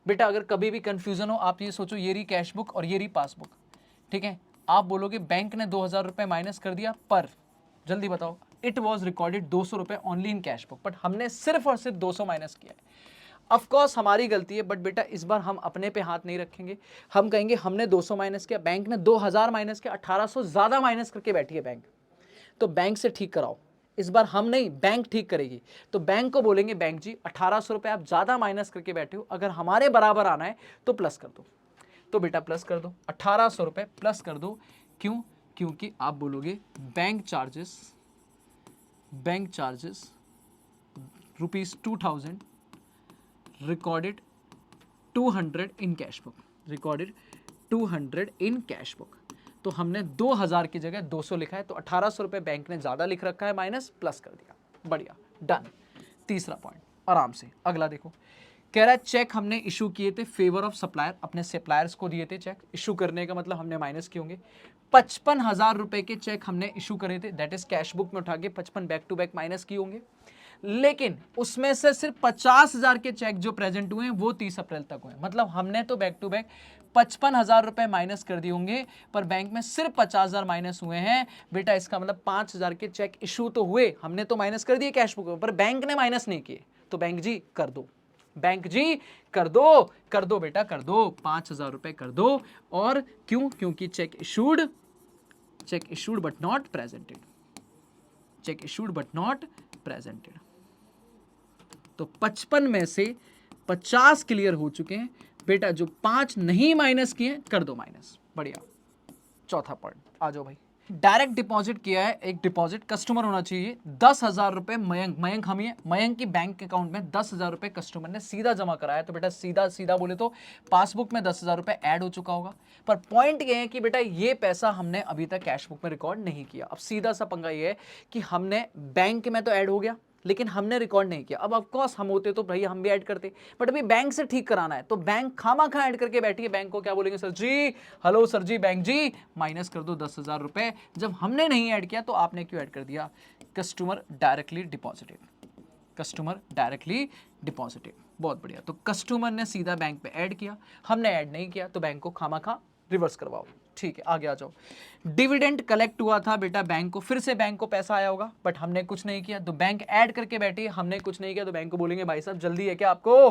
बेटा अगर कभी भी कंफ्यूजन हो, आप ये सोचो ये रही कैश बुक और ये रही पासबुक, ठीक है। आप बोलोगे बैंक ने 2000 रुपए माइनस कर दिया, पर जल्दी बताओ, इट वॉज रिकॉर्डेड 200 रुपए only in cash book, but हमने सिर्फ और सिर्फ 200 माइनस किया है। ऑफकोर्स हमारी गलती है, बट बेटा इस बार हम अपने पे हाथ नहीं रखेंगे। हम कहेंगे हमने 200 माइनस किया, बैंक ने 2000 माइनस किया, 1800 ज्यादा माइनस करके बैठी है बैंक, तो बैंक से ठीक कराओ। इस बार हम नहीं, बैंक ठीक करेगी। तो बैंक को बोलेंगे बैंक जी 1800 रुपए आप ज्यादा माइनस करके बैठे हो, अगर हमारे बराबर आना है तो प्लस कर दो। तो बेटा प्लस कर दो, 1800 रुपए प्लस कर दो। क्यों? क्योंकि आप बोलोगे bank charges ₹2000 recorded 200 in cash book, recorded 200 in cash book. तो हमने 2000 की जगह 200 लिखा है, तो 1800 रुपए बैंक ने ज्यादा लिख रखा है, माइनस प्लस कर दिया, बढ़िया, डन। तीसरा पॉइंट, आराम से अगला देखो। कह रहा है चेक हमने इशू किए थे फेवर ऑफ सप्लायर, अपने सप्लायर्स को दिए थे चेक। इशू करने का मतलब हमने माइनस किए होंगे। 55,000 रुपए के चेक हमने इशू करे थे, दैट इज कैश बुक में उठा के 55 बैक टू बैक माइनस किए होंगे। लेकिन उसमें से सिर्फ 50,000 के चेक जो प्रेजेंट हुए हैं वो 30 अप्रैल तक हुए, मतलब हमने तो बैक टू बैक 55,000 रुपए माइनस कर दिए होंगे, पर बैंक में सिर्फ 50,000 माइनस हुए हैं। बेटा इसका मतलब 5,000 के चेक इशू तो हुए, हमने तो माइनस कर दिए कैश बुक में, पर बैंक ने माइनस नहीं किए। तो बैंक जी कर दो, बैंक जी कर दो बेटा कर दो, 5,000 रुपए कर दो। और क्यों? क्योंकि check issued but not presented, check issued but not presented. तो 55 में से 50 क्लियर हो चुके हैं बेटा, जो 5 नहीं माइनस किए कर दो माइनस, बढ़िया। चौथा पॉइंट, आ जाओ भाई। डायरेक्ट डिपॉजिट किया है, एक डिपॉजिट कस्टमर होना चाहिए 10,000 रुपए, मयंक हम ही है, मयंक की बैंक अकाउंट में 10,000 रुपए कस्टमर ने सीधा जमा कराया। तो बेटा सीधा सीधा बोले तो पासबुक में 10,000 रुपए ऐड हो चुका होगा, पर पॉइंट ये है कि बेटा ये पैसा हमने अभी तक कैश बुक में रिकॉर्ड नहीं किया। अब सीधा सा पंगा ये है कि हमने बैंक में तो ऐड हो गया लेकिन हमने रिकॉर्ड नहीं किया। अब ऑफकोर्स हम होते तो भैया हम भी ऐड करते, बट अभी बैंक से ठीक कराना है, तो बैंक खामा खा ऐड करके बैठी है। बैंक को क्या बोलेंगे, सर जी, हेलो सर जी, बैंक जी माइनस कर दो 10,000 रुपए। जब हमने नहीं ऐड किया तो आपने क्यों ऐड कर दिया? Customer directly deposited, customer directly deposited, बहुत बढ़िया। तो कस्टमर ने सीधा बैंक पे ऐड किया, हमने ऐड नहीं किया, तो बैंक को खामा खा रिवर्स करवाओ। ठीक है, आगे आ जाओ। डिविडेंड कलेक्ट हुआ था बेटा बैंक को, फिर से बैंक को पैसा आया होगा, बट हमने कुछ नहीं किया, तो बैंक ऐड करके बैठी है, हमने कुछ नहीं किया, तो बैंक को बोलेंगे भाई साहब जल्दी है क्या आपको?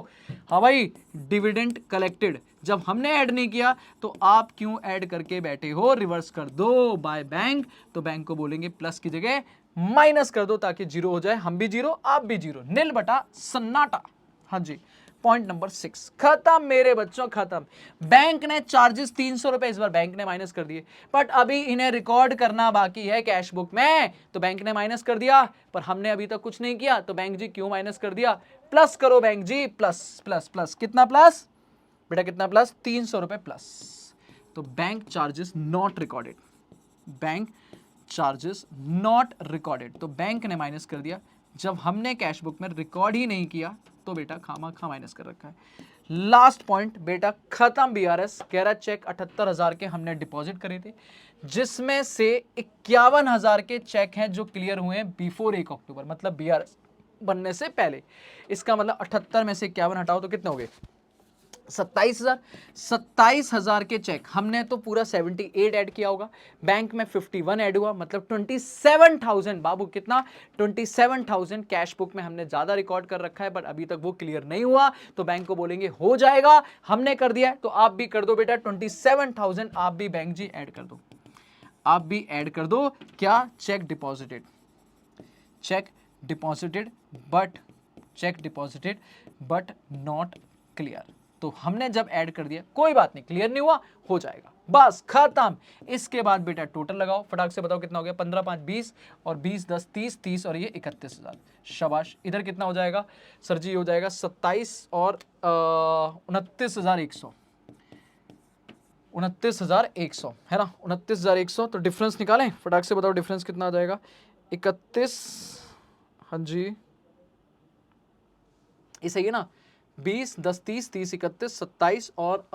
हाँ भाई, डिविडेंड कलेक्टेड, जब हमने ऐड नहीं किया तो आप क्यों ऐड करके बैठे हो? रिवर्स कर दो बाय बैंक। तो बैंक को बोलेंगे प्लस की जगह माइनस कर दो ताकि जीरो हो जाए, हम भी जीरो आप भी जीरो, नील बटा सन्नाटा। हाँ जी, पॉइंट नंबर 6 खत्म मेरे बच्चों, खत्म। बैंक ने चार्जेस 300 रुपए इस बार बैंक ने माइनस कर दिए, बट अभी इन्हें रिकॉर्ड करना बाकी है कैश बुक में, तो बैंक ने माइनस कर दिया, पर हमने अभी तक कुछ नहीं किया, तो बैंक जी क्यों माइनस कर दिया? प्लस करो बैंक जी, प्लस प्लस प्लस, कितना प्लस बेटा, कितना प्लस? 300 रुपए प्लस। तो bank charges not recorded, bank charges not recorded, तो बैंक ने माइनस कर दिया। जब हमने कैश बुक में रिकॉर्ड ही नहीं किया तो बेटा खामा खा माइनस कर रखा है। लास्ट पॉइंट बेटा, खत्म बीआरएस। कह रहा चेक 78,000 के हमने डिपॉजिट करे थे, जिसमें से 51,000 के चेक हैं जो क्लियर हुए हैं बिफोर 1 अक्टूबर, मतलब बीआरएस बनने से पहले। इसका मतलब 78 में से 51 हटाओ तो कितने हो गए? 27,000। 27,000 के चेक हमने तो पूरा 78 ऐड किया होगा, बैंक में 51 ऐड हुआ, मतलब 27,000। बाबू कितना? 27,000 कैश बुक में हमने ज्यादा रिकॉर्ड कर रखा है, बट अभी तक वो क्लियर नहीं हुआ, तो बैंक को बोलेंगे हो जाएगा, हमने कर दिया है तो आप भी कर दो बेटा 27,000, आप भी बैंक जी ऐड कर दो, आप भी ऐड कर दो। क्या? Check deposited, check deposited but not clear, तो हमने जब ऐड कर दिया, कोई बात नहीं, क्लियर नहीं हुआ, हो जाएगा, बस खत्म। इसके बाद बेटा टोटल लगाओ, फटाक से बताओ कितना हो गया, 15 5 20 और 20 10 30 30 और ये 31,000। शाबाश। इधर कितना हो जाएगा सर जी? हो जाएगा 27 और 29,100, 29,100 है ना, 29,100। तो डिफरेंस निकालें, फटाक से बताओ डिफरेंस कितना आ जाएगा? 31, हाँ जी ये सही है ना, 20 10 30 30 31 27 और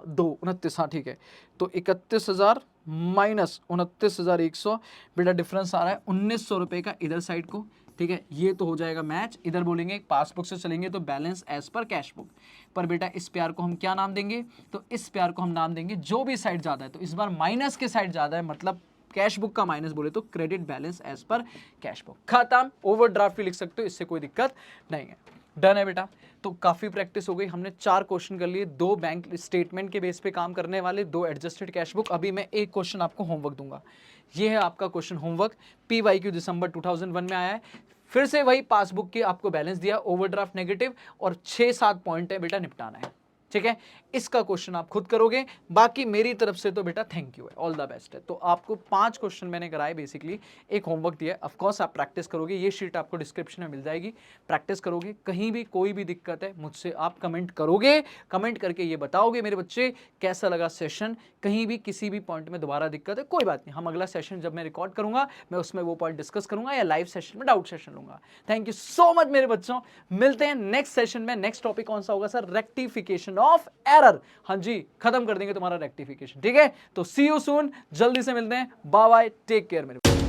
2 29, हाँ ठीक है। तो 31,000 माइनस 29,100, बेटा डिफरेंस आ रहा है 1,900 रुपये का इधर साइड को, ठीक है। ये तो हो जाएगा मैच। इधर बोलेंगे पासबुक से चलेंगे तो balance as per cash book, पर बेटा इस प्यार को हम क्या नाम देंगे? तो इस प्यार को हम नाम देंगे जो भी साइड ज़्यादा है, तो इस बार माइनस के साइड ज़्यादा है, मतलब कैश बुक का माइनस बोले तो credit balance as per cash book, खत्म। ओवरड्राफ्ट भी लिख सकते हो, इससे कोई दिक्कत नहीं है। डन है बेटा। तो काफ़ी प्रैक्टिस हो गई, हमने 4 क्वेश्चन कर लिए, 2 बैंक स्टेटमेंट के बेस पे काम करने वाले, 2 एडजस्टेड कैश बुक। अभी मैं एक क्वेश्चन आपको होमवर्क दूंगा, ये है आपका क्वेश्चन होमवर्क। PYQ दिसंबर 2001 में आया है, फिर से वही पासबुक की आपको बैलेंस दिया, ओवरड्राफ्ट नेगेटिव और 6-7 पॉइंट है बेटा, निपटाना है, ठीक है। इसका क्वेश्चन आप खुद करोगे, बाकी मेरी तरफ से तो बेटा थैंक यू है, ऑल द बेस्ट है। तो आपको 5 क्वेश्चन मैंने कराए बेसिकली, एक होमवर्क दिया। ऑफ कोर्स आप प्रैक्टिस करोगे, ये शीट आपको डिस्क्रिप्शन में मिल जाएगी, प्रैक्टिस करोगे। कहीं भी कोई भी दिक्कत है मुझसे आप कमेंट करोगे, कमेंट करके ये बताओगे मेरे बच्चे कैसा लगा सेशन, कहीं भी किसी भी पॉइंट में दोबारा दिक्कत है कोई बात नहीं, हम अगला सेशन जब मैं रिकॉर्ड करूंगा मैं उसमें वो पॉइंट डिस्कस करूंगा या लाइव सेशन में डाउट सेशन लूंगा। थैंक यू सो मच मेरे बच्चों, मिलते हैं नेक्स्ट सेशन में। नेक्स्ट टॉपिक कौन सा होगा सर? Rectification of error. हाँ जी, खत्म कर देंगे तुम्हारा रेक्टिफिकेशन, ठीक है। तो सी यू सून, जल्दी से मिलते हैं, बाय बाय, टेक केयर मेरे।